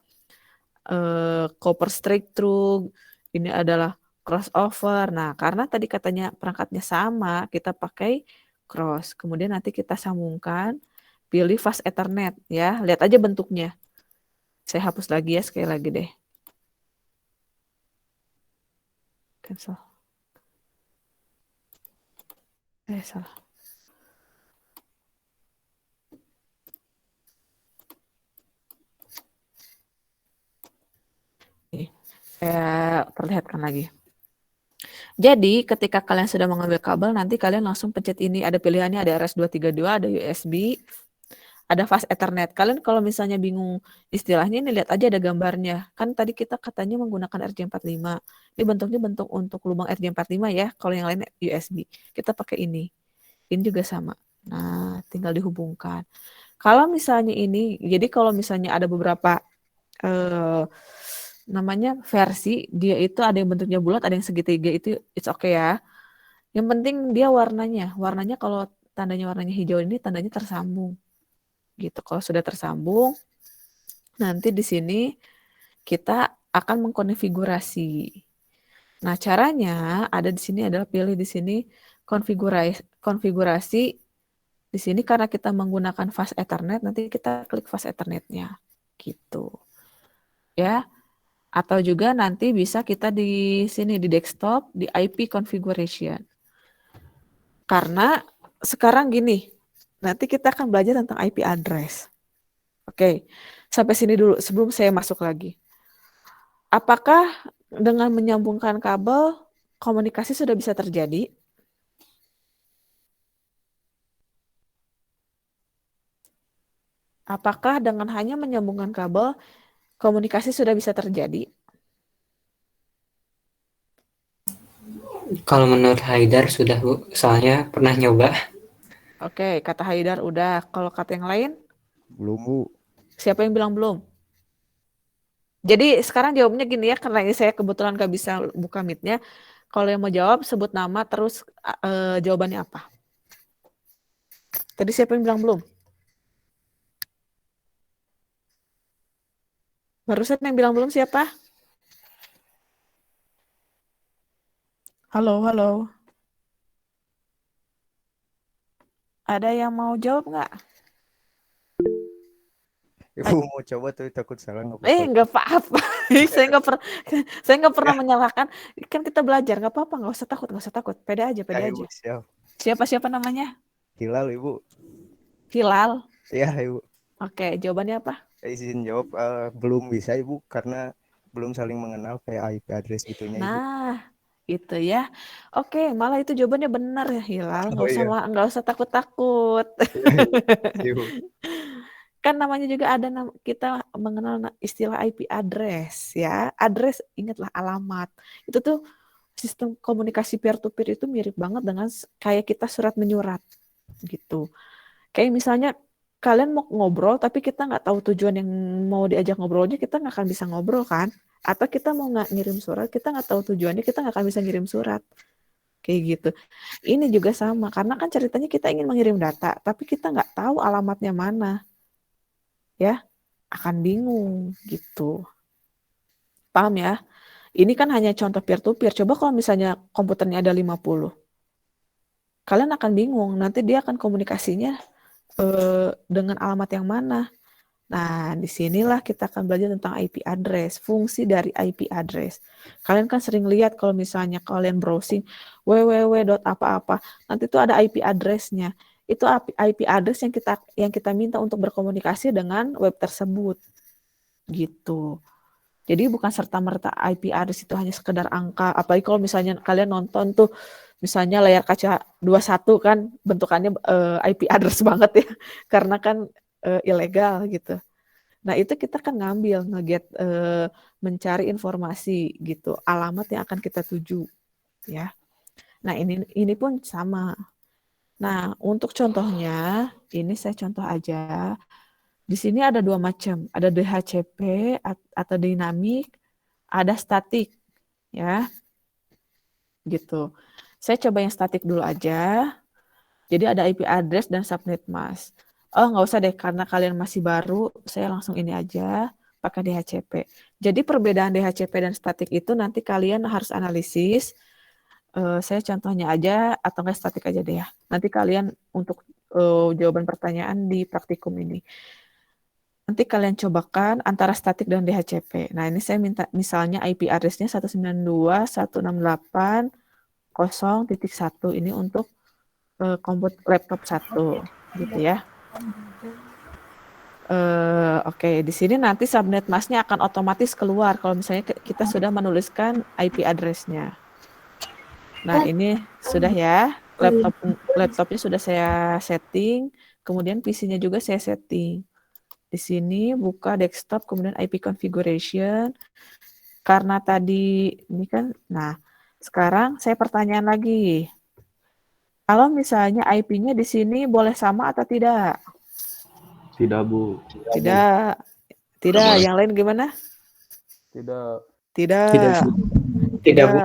Speaker 1: copper straight through. Ini adalah crossover. Nah, karena tadi katanya perangkatnya sama, kita pakai cross. Kemudian nanti kita sambungkan, pilih fast Ethernet ya. Lihat aja bentuknya. Saya hapus lagi ya, sekali lagi deh. Cancel. Salah. Nih, saya perlihatkan lagi. Jadi, ketika kalian sudah mengambil kabel, nanti kalian langsung pencet ini. Ada pilihannya, ada RS232, ada USB, ada fast Ethernet. Kalian kalau misalnya bingung istilahnya, ini lihat aja ada gambarnya. Kan tadi kita katanya menggunakan RJ45. Ini bentuknya bentuk untuk lubang RJ45 ya. Kalau yang lain USB. Kita pakai ini. Ini juga sama. Nah, tinggal dihubungkan. Kalau misalnya ini, jadi kalau misalnya ada beberapa namanya versi, dia itu ada yang bentuknya bulat, ada yang segitiga, itu it's okay ya. Yang penting dia warnanya kalau tandanya warnanya hijau ini tandanya tersambung. Gitu. Kalau sudah tersambung, nanti di sini kita akan mengkonfigurasi. Nah, caranya ada di sini adalah pilih di sini konfigurasi. Di sini karena kita menggunakan fast Ethernet, nanti kita klik fast Ethernet-nya. Gitu. Ya. Atau juga nanti bisa kita di sini di desktop, di IP configuration. Karena sekarang gini, nanti kita akan belajar tentang IP address. Oke, sampai sini dulu sebelum saya masuk lagi. Apakah dengan menyambungkan kabel, komunikasi sudah bisa terjadi? Apakah dengan hanya menyambungkan kabel, komunikasi sudah bisa terjadi?
Speaker 5: Kalau menurut Haidar sudah Bu, soalnya pernah nyoba.
Speaker 1: Oke, kata Haidar udah. Kalau kata yang lain?
Speaker 9: Belum, Bu.
Speaker 1: Siapa yang bilang belum? Jadi sekarang jawabnya gini ya, karena saya kebetulan gak bisa buka mic-nya. Kalau yang mau jawab, sebut nama, terus jawabannya apa. Tadi siapa yang bilang belum? Barusan yang bilang belum siapa? Halo, halo. Ada yang mau jawab nggak?
Speaker 9: Ibu mau coba tuh takut salah nggak apa-apa.
Speaker 1: Nggak apa-apa. saya nggak pernah menyalahkan. Kan kita belajar, nggak apa-apa, nggak usah takut, pede aja.
Speaker 9: Ya, Ibu, siap.
Speaker 1: Siapa namanya?
Speaker 9: Hilal, Ibu.
Speaker 1: Hilal.
Speaker 9: Iya, Ibu.
Speaker 1: Oke, jawabannya apa?
Speaker 9: Izin jawab, belum bisa, Ibu, karena belum saling mengenal kayak IP address gitunya, Ibu.
Speaker 1: Nah, itu ya. Oke, malah itu jawabannya benar ya, Hilal. Nggak usah takut-takut.
Speaker 9: Ibu.
Speaker 1: Kan namanya juga ada kita mengenal istilah IP address ya. Address, ingatlah alamat. Itu tuh sistem komunikasi peer to peer itu mirip banget dengan kayak kita surat menyurat gitu. Kayak misalnya kalian mau ngobrol tapi kita nggak tahu tujuan yang mau diajak ngobrolnya, kita nggak akan bisa ngobrol kan? Atau kita mau ngirim surat, kita nggak tahu tujuannya, kita nggak akan bisa ngirim surat. Kayak gitu. Ini juga sama, karena kan ceritanya kita ingin mengirim data, tapi kita nggak tahu alamatnya mana. Ya, akan bingung gitu. Paham ya? Ini kan hanya contoh peer-to-peer. Coba kalau misalnya komputernya ada 50. Kalian akan bingung. Nanti dia akan komunikasinya dengan alamat yang mana. Nah, disinilah kita akan belajar tentang IP address, fungsi dari IP address. Kalian kan sering lihat kalau misalnya kalian browsing www. apa-apa, nanti itu ada IP address-nya. Itu IP address yang kita minta untuk berkomunikasi dengan web tersebut. Gitu. Jadi bukan serta-merta IP address itu hanya sekedar angka. Apalagi kalau misalnya kalian nonton tuh, misalnya layar kaca 21 kan bentukannya IP address banget ya. Karena kan ilegal gitu. Nah itu kita kan ngambil, mencari informasi gitu, alamat yang akan kita tuju ya. Nah ini pun sama. Nah untuk contohnya, ini saya contoh aja. Di sini ada 2 macam, ada DHCP atau dinamik, ada statik ya, gitu. Saya coba yang statik dulu aja. Jadi ada IP address dan subnet mask. Oh nggak usah deh, karena kalian masih baru, saya langsung ini aja pakai DHCP. Jadi perbedaan DHCP dan statik itu nanti kalian harus analisis. Saya contohnya aja atau nggak statik aja deh ya. Nanti kalian untuk jawaban pertanyaan di praktikum ini. Nanti kalian cobakan antara statik dan DHCP. Nah ini saya minta misalnya IP address-nya 192.168.0.1 ini untuk komputer laptop 1 gitu ya. Oke, di sini nanti subnet mask-nya akan otomatis keluar kalau misalnya kita sudah menuliskan IP address-nya. Nah, ini sudah ya. Laptopnya sudah saya setting, kemudian PC-nya juga saya setting. Di sini buka desktop, kemudian IP configuration. Karena tadi ini kan, nah sekarang saya pertanyaan lagi. Kalau misalnya IP-nya di sini boleh sama atau tidak?
Speaker 6: Tidak, Bu.
Speaker 1: Tidak. Tidak. Yang lain gimana?
Speaker 6: Tidak.
Speaker 1: Tidak.
Speaker 5: Tidak, Bu.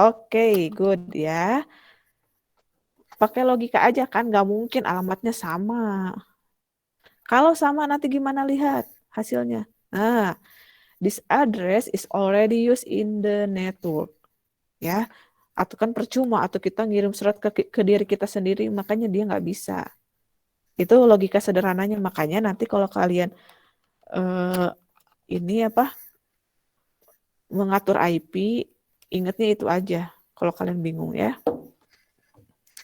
Speaker 1: Oke, good ya. Pakai logika aja kan, nggak mungkin alamatnya sama. Kalau sama nanti gimana lihat hasilnya? Nah, this address is already used in the network. Ya, atau kan percuma atau kita ngirim surat ke diri kita sendiri, makanya dia nggak bisa. Itu logika sederhananya. Makanya nanti kalau kalian ini mengatur IP, ingatnya itu aja. Kalau kalian bingung ya.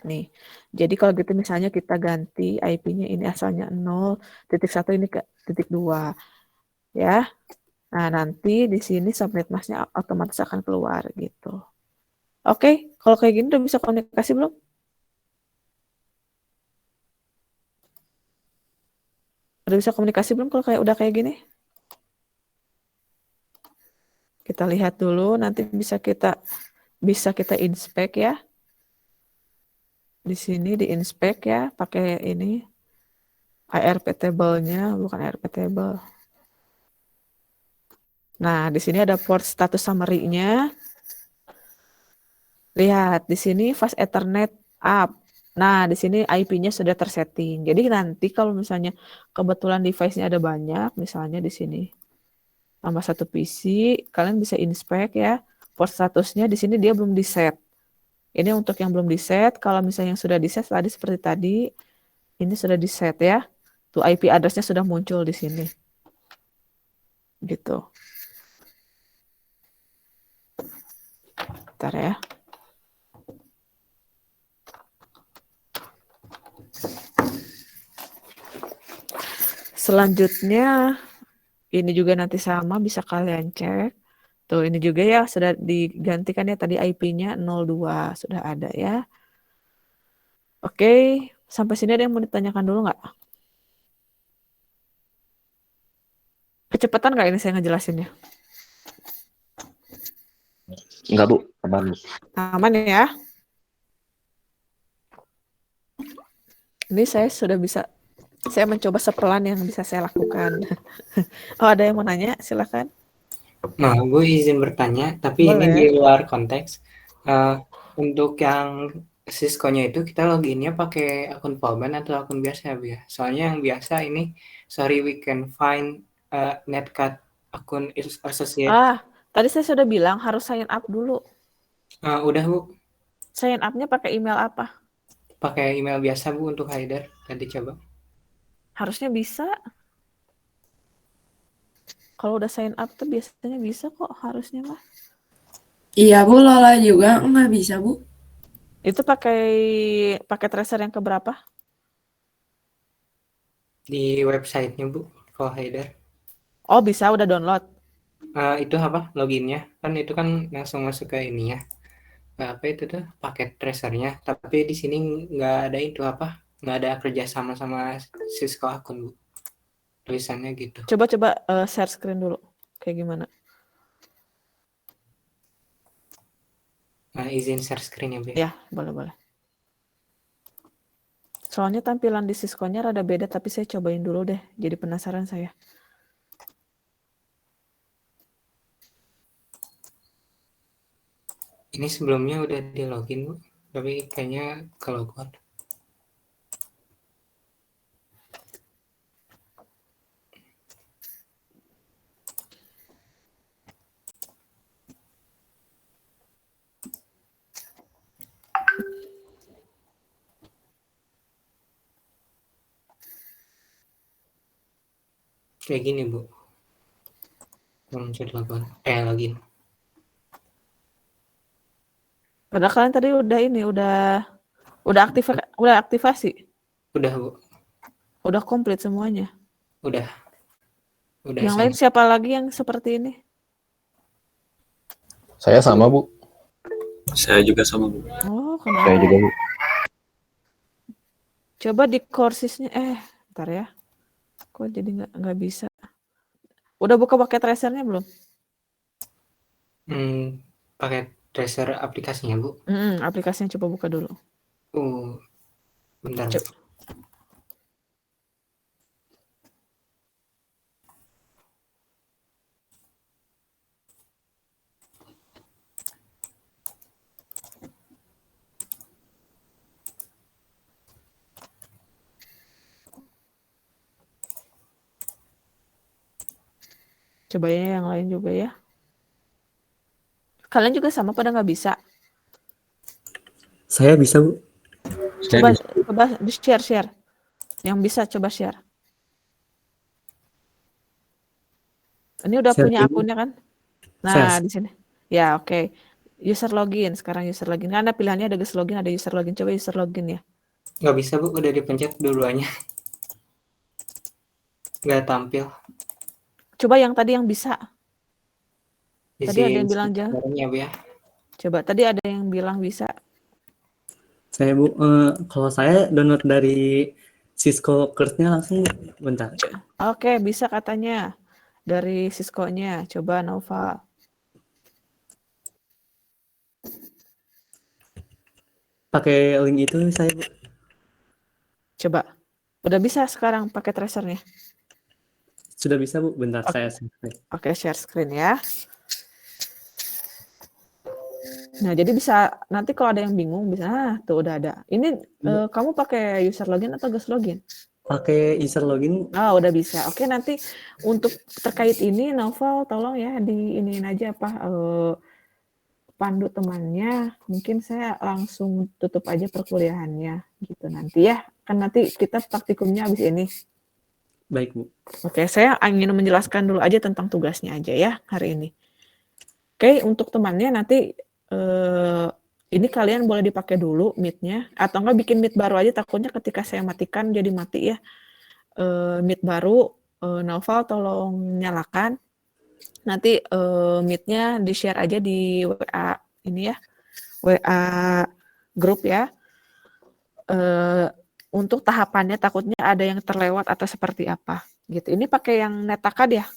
Speaker 1: Nih, jadi kalau gitu misalnya kita ganti IP-nya ini asalnya 0.1 ini ke 0.2 ya. Nah nanti di sini subnet mask-nya otomatis akan keluar gitu. Oke, kalau kayak gini udah bisa komunikasi belum? Udah bisa komunikasi belum kalau udah kayak gini? Kita lihat dulu, nanti bisa kita inspect ya. Di sini di inspect ya, pakai ini ARP table-nya, bukan ARP table. Nah, di sini ada port status summary-nya. Lihat, di sini fast Ethernet up. Nah, di sini IP-nya sudah tersetting. Jadi nanti kalau misalnya kebetulan device-nya ada banyak, misalnya di sini tambah 1 PC, kalian bisa inspect ya. Port statusnya di sini dia belum di-set. Ini untuk yang belum di-set, kalau misalnya yang sudah di-set tadi seperti tadi, ini sudah di-set ya. Tuh IP address-nya sudah muncul di sini. Gitu. Bentar ya. Selanjutnya, ini juga nanti sama bisa kalian cek. Tuh, ini juga ya sudah digantikan ya tadi IP-nya 02 sudah ada ya. Oke, sampai sini ada yang mau ditanyakan dulu nggak? Kecepatan nggak ini saya ngejelasinnya?
Speaker 6: Enggak, Bu. Aman.
Speaker 1: Aman ya? Ini saya sudah bisa, saya mencoba sepelan yang bisa saya lakukan. Oh, ada yang mau nanya? Silakan.
Speaker 5: Nah, gue izin bertanya, tapi
Speaker 1: Boleh.
Speaker 5: ini di luar konteks. Untuk yang Cisco-nya itu kita loginnya pakai akun Powerman atau akun biasa ya? Soalnya yang biasa ini, sorry we can find netcat akun associate.
Speaker 1: Tadi saya sudah bilang harus sign up dulu.
Speaker 5: Udah Bu,
Speaker 1: Sign up-nya pakai email apa?
Speaker 5: pakai email biasa Bu untuk Haider. Nanti coba.
Speaker 1: Harusnya bisa. Kalau udah sign up tuh biasanya bisa kok, harusnya mah.
Speaker 2: Iya Bu, Lola juga nggak bisa Bu.
Speaker 1: Itu pakai tracer yang keberapa?
Speaker 5: Di websitenya Bu, kalau Haider.
Speaker 1: Oh, bisa udah download.
Speaker 5: Itu apa loginnya? Kan itu kan langsung masuk ke ini ya. Apa itu tuh paket tracernya. Tapi di sini nggak ada itu apa? Nggak ada kerjasama sama Cisco akun Bu. Tulisannya gitu.
Speaker 1: Coba share screen dulu. Kayak gimana?
Speaker 5: Izin share screen ya Bu.
Speaker 1: Ya, boleh. Soalnya tampilan di Cisco-nya rada beda, tapi saya cobain dulu deh. Jadi penasaran saya.
Speaker 5: Ini sebelumnya udah di login Bu, tapi kayaknya ke logout. Kayak gini Bu. Mencet login.
Speaker 1: Padahal kalian tadi udah aktivasi.
Speaker 5: Udah Bu.
Speaker 1: Udah komplit semuanya.
Speaker 5: Udah
Speaker 1: Yang lain siapa lagi yang seperti ini?
Speaker 6: Saya sama, Bu.
Speaker 4: Saya juga sama Bu.
Speaker 1: Oh,
Speaker 6: Saya
Speaker 1: kenapa?
Speaker 6: juga, Bu.
Speaker 1: Coba di coursesnya, bentar ya. Kok jadi nggak bisa? Udah buka pakai tracernya belum?
Speaker 5: Pakai tracer aplikasinya Bu.
Speaker 1: Aplikasinya coba buka dulu.
Speaker 5: Bentar.
Speaker 1: Coba ya yang lain juga ya. Kalian juga sama pada nggak bisa?
Speaker 3: Saya bisa, Bu.
Speaker 1: Coba di share. Yang bisa coba share. Ini udah
Speaker 3: Share
Speaker 1: punya
Speaker 3: ini.
Speaker 1: akunnya kan? Nah, di sini. Ya, oke. User login. Sekarang user login. Karena pilihannya ada guest login, ada user login. Coba user login ya.
Speaker 5: Nggak bisa Bu, udah dipencet dua-duanya. Nggak tampil.
Speaker 1: Coba yang tadi yang bisa. Tadi ada yang bilang
Speaker 5: ya, Bu ya.
Speaker 1: Coba tadi ada yang bilang bisa.
Speaker 10: Saya Bu, kalau saya download dari Cisco Course-nya langsung bentar.
Speaker 1: Oke, bisa katanya dari Cisco-nya. Coba Nova.
Speaker 10: Pakai link itu saya Bu.
Speaker 1: Coba. Udah bisa sekarang pakai tracernya?
Speaker 10: Sudah bisa Bu, bentar saya share.
Speaker 1: Oke, share screen ya. Nah, jadi bisa nanti kalau ada yang bingung bisa tuh udah ada. Ini kamu pakai user login atau guest login?
Speaker 10: Pakai user login.
Speaker 1: Udah bisa. Oke, nanti untuk terkait ini Novel tolong ya diiniin aja pandu temannya. Mungkin saya langsung tutup aja perkuliahannya gitu nanti ya. Kan nanti kita praktikumnya habis ini.
Speaker 10: Baik Bu.
Speaker 1: Oke, saya ingin menjelaskan dulu aja tentang tugasnya aja ya hari ini. Oke, untuk temannya nanti ini kalian boleh dipakai dulu Meet-nya, atau enggak bikin Meet baru aja, takutnya ketika saya matikan jadi mati ya. Meet baru, Novel tolong nyalakan. Nanti Meet-nya di-share aja di WA ini ya, WA grup ya. Untuk tahapannya takutnya ada yang terlewat atau seperti apa gitu. Ini pakai yang NetAcad ya?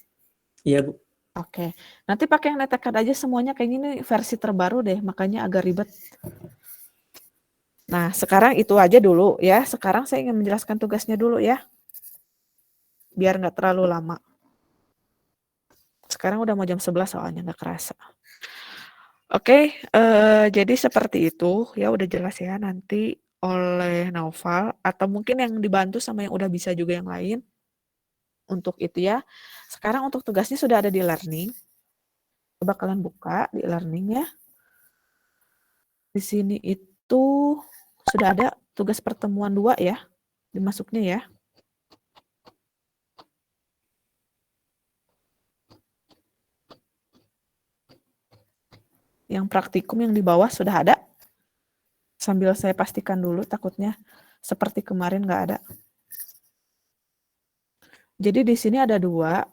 Speaker 10: Iya Bu.
Speaker 1: Oke, nanti pakai yang NetAcad aja semuanya, kayaknya ini versi terbaru deh, makanya agak ribet. Nah, sekarang itu aja dulu ya. Sekarang saya ingin menjelaskan tugasnya dulu ya. Biar nggak terlalu lama. Sekarang udah mau jam 11 soalnya, nggak kerasa. Oke, jadi seperti itu ya, udah jelas ya nanti oleh Naufal, atau mungkin yang dibantu sama yang udah bisa juga yang lain. Untuk itu ya. Sekarang untuk tugasnya sudah ada di learning. Coba kalian buka di e-learning ya. Di sini itu sudah ada tugas pertemuan 2 ya, dimasuknya ya. Yang praktikum yang di bawah sudah ada. Sambil saya pastikan dulu, takutnya seperti kemarin nggak ada. Jadi di sini ada 2.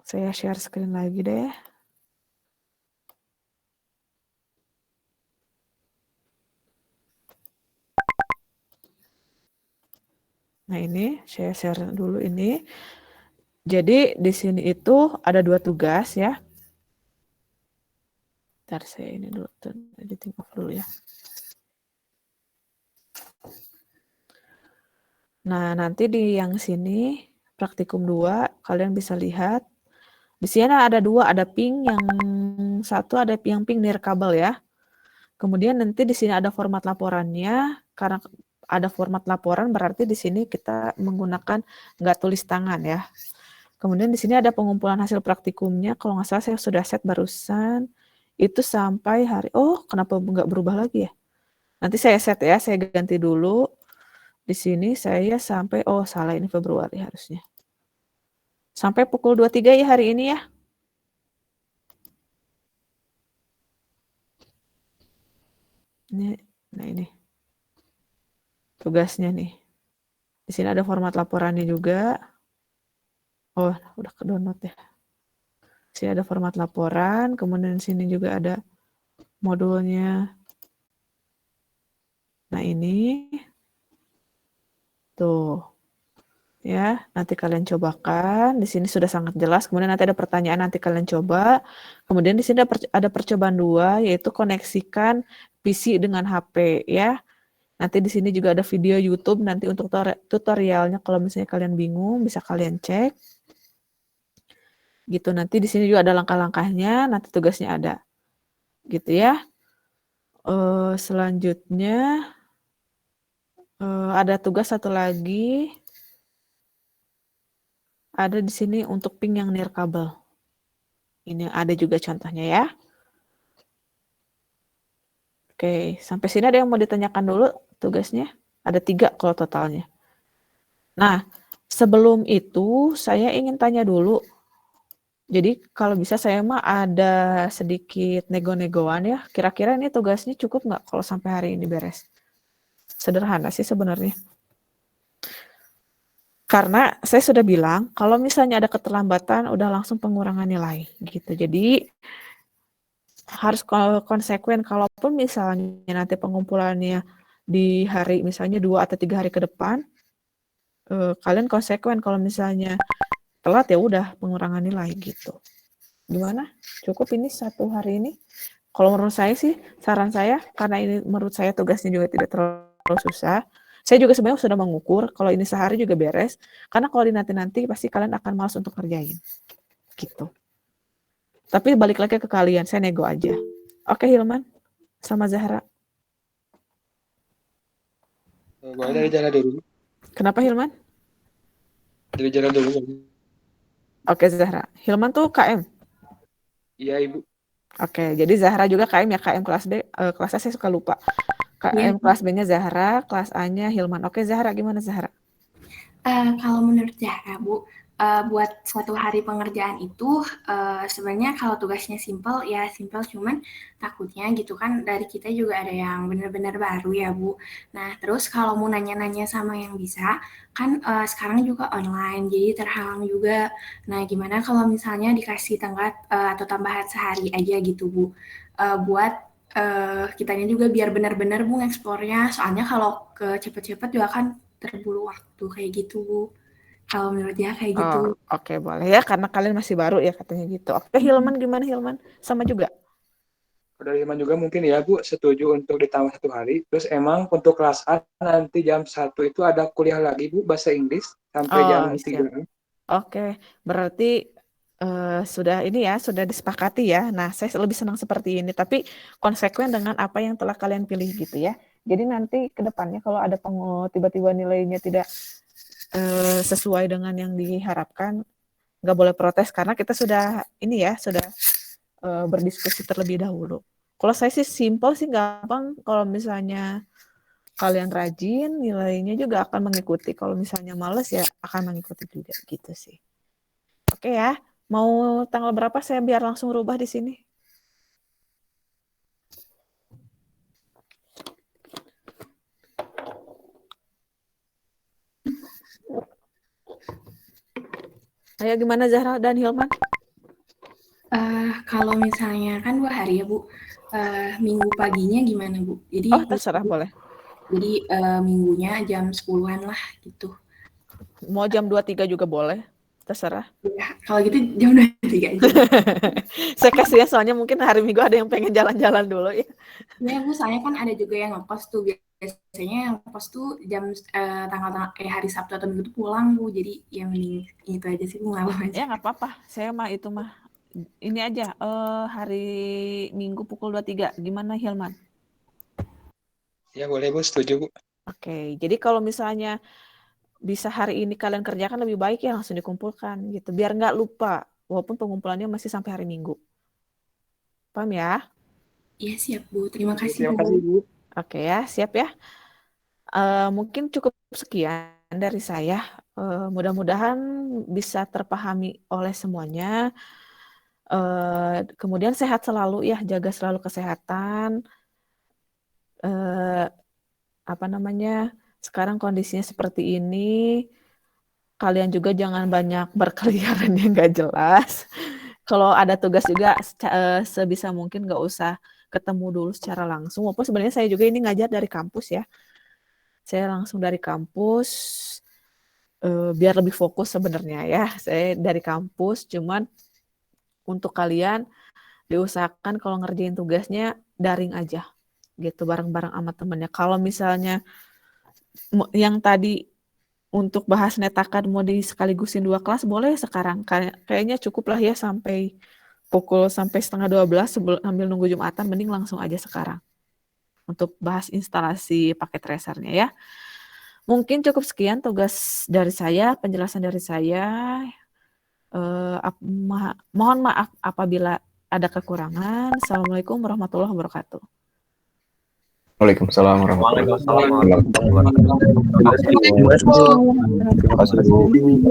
Speaker 1: Saya share screen lagi deh. Nah ini, saya share dulu ini. Jadi di sini itu ada 2 tugas ya. Ntar saya ini dulu, editing off dulu ya. Nah, nanti di yang sini, praktikum 2, kalian bisa lihat. Di sini ada 2, ada ping, yang satu ada yang ping nirkabel ya. Kemudian nanti di sini ada format laporannya, karena ada format laporan berarti di sini kita menggunakan nggak tulis tangan ya. Kemudian di sini ada pengumpulan hasil praktikumnya, kalau nggak salah saya sudah set barusan, itu sampai hari, oh kenapa nggak berubah lagi ya? Nanti saya set ya, saya ganti dulu. Di sini saya sampai, oh salah ini Februari harusnya. Sampai pukul 23 ya hari ini ya. Nah ini. Tugasnya nih. Di sini ada format laporannya juga. Oh, udah ke download ya. Di sini ada format laporan, kemudian di sini juga ada modulnya. Nah ini. Tuh. Ya, nanti kalian cobakan. Di sini sudah sangat jelas. Kemudian nanti ada pertanyaan, nanti kalian coba. Kemudian di sini ada percobaan 2, yaitu koneksikan PC dengan HP ya. Nanti di sini juga ada video YouTube nanti untuk tutorialnya. Kalau misalnya kalian bingung, bisa kalian cek. Gitu. Nanti di sini juga ada langkah-langkahnya. Nanti tugasnya ada. Gitu ya. Selanjutnya ada tugas satu lagi. Ada di sini untuk ping yang nirkabel. Ini ada juga contohnya ya. Oke, sampai sini ada yang mau ditanyakan dulu tugasnya? Ada 3 kalau totalnya. Nah, sebelum itu saya ingin tanya dulu. Jadi kalau bisa saya mah ada sedikit nego-negoan ya. Kira-kira ini tugasnya cukup nggak kalau sampai hari ini beres? Sederhana sih sebenarnya. Karena saya sudah bilang, kalau misalnya ada keterlambatan, udah langsung pengurangan nilai. Gitu. Jadi harus konsekuen, kalaupun misalnya nanti pengumpulannya di hari misalnya 2 atau 3 hari ke depan, kalian konsekuen. Kalau misalnya telat ya udah pengurangan nilai gitu. Gimana? Cukup ini 1 hari ini? Kalau menurut saya sih, saran saya, karena ini menurut saya tugasnya juga tidak terlalu susah. Saya juga sebenarnya sudah mengukur, kalau ini sehari juga beres. Karena kalau nanti pasti kalian akan malas untuk kerjain. Gitu. Tapi balik lagi ke kalian, saya nego aja. Oke Hilman, sama Zahra.
Speaker 11: Boleh dari Zahra dulu.
Speaker 1: Kenapa Hilman?
Speaker 11: Dari Zahra dulu.
Speaker 1: Oke Zahra. Hilman tuh KM?
Speaker 11: Iya Ibu.
Speaker 1: Oke, jadi Zahra juga KM ya, KM kelas B. Kelas A saya suka lupa. KM kelas B-nya Zahra, kelas A-nya Hilman. Oke Zahra, gimana Zahra?
Speaker 2: Kalau menurut Zahra, Bu, buat suatu hari pengerjaan itu sebenarnya kalau tugasnya simple ya simple, cuman takutnya gitu kan dari kita juga ada yang benar-benar baru ya Bu. Nah terus kalau mau nanya-nanya sama yang bisa kan sekarang juga online jadi terhalang juga. Nah gimana kalau misalnya dikasih tenggat atau tambahan sehari aja gitu Bu, buat kitanya juga biar benar-benar Bu ngeksplornya, soalnya kalau ke cepet-cepet juga kan terburu waktu kayak gitu Bu. Kalau menurut dia kayak gitu.
Speaker 1: Oke, boleh ya, karena kalian masih baru ya katanya gitu. Oke, Hilman gimana Hilman? Sama juga?
Speaker 11: Dari Hilman juga mungkin ya Bu, setuju untuk ditambah 1 hari. Terus emang untuk kelas A nanti jam 1 itu ada kuliah lagi Bu, bahasa Inggris sampai jam 3.
Speaker 1: Oke, berarti sudah ini ya, sudah disepakati ya. Nah, saya lebih senang seperti ini, tapi konsekuen dengan apa yang telah kalian pilih gitu ya. Jadi nanti ke depannya kalau ada tiba-tiba nilainya tidak sesuai dengan yang diharapkan, nggak boleh protes karena kita sudah ini ya, sudah berdiskusi terlebih dahulu. Kalau saya sih simple sih gampang. Kalau misalnya kalian rajin, nilainya juga akan mengikuti. Kalau misalnya males ya akan mengikuti juga gitu sih. Oke ya. Mau tanggal berapa saya biar langsung rubah di sini? Ayo gimana Zahra dan Hilman?
Speaker 2: Kalau misalnya kan 2 hari ya Bu, minggu paginya gimana Bu? Jadi
Speaker 1: terserah boleh.
Speaker 2: Jadi minggunya jam 10-an lah gitu.
Speaker 1: Mau jam 23 juga boleh, terserah.
Speaker 2: Ya, kalau gitu jam 23 aja.
Speaker 1: Saya kasih ya, soalnya mungkin hari Minggu ada yang pengen jalan-jalan dulu ya.
Speaker 2: Ya Bu, soalnya kan ada juga yang ngepost tuh, biasanya yang ngepost tuh jam tanggal hari Sabtu atau Minggu tuh pulang Bu, jadi ya mending itu aja sih Bu, ngalah aja.
Speaker 1: Ya nggak apa-apa, saya mah itu mah ini aja hari Minggu pukul 23. Gimana Hilman?
Speaker 11: Ya boleh Bu, setuju Bu.
Speaker 1: Oke, jadi kalau misalnya bisa hari ini kalian kerjakan lebih baik ya langsung dikumpulkan gitu, biar nggak lupa walaupun pengumpulannya masih sampai hari Minggu. Paham ya?
Speaker 2: Iya siap Bu, terima kasih
Speaker 11: Terima kasih Bu.
Speaker 1: Oke ya, siap ya. Mungkin cukup sekian dari saya. Mudah-mudahan bisa terpahami oleh semuanya. Kemudian sehat selalu ya, jaga selalu kesehatan. Sekarang kondisinya seperti ini, kalian juga jangan banyak berkeliaran yang nggak jelas. Kalau ada tugas juga sebisa mungkin nggak usah ketemu dulu secara langsung. Walaupun sebenarnya saya juga ini ngajar dari kampus ya. Saya langsung dari kampus, biar lebih fokus sebenarnya ya. Saya dari kampus, cuman untuk kalian diusahakan kalau ngerjain tugasnya daring aja gitu, bareng-bareng sama temennya. Kalau misalnya yang tadi untuk bahas netakan mau disekaligusin 2 kelas boleh sekarang, kayaknya cukup lah ya sampai 11:30 sambil nunggu Jumatan, mending langsung aja sekarang untuk bahas instalasi paket tracernya ya. Mungkin cukup sekian tugas dari saya, penjelasan dari saya. Mohon maaf apabila ada kekurangan. Assalamualaikum warahmatullahi wabarakatuh.
Speaker 6: Waalaikumsalam warahmatullahi wabarakatuh.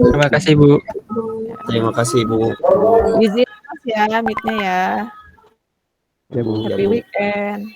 Speaker 5: Terima kasih Bu.
Speaker 3: Terima kasih Bu.
Speaker 1: Izin Mas ya, meet-nya ya.
Speaker 6: Ya Bu.
Speaker 1: Happy weekend.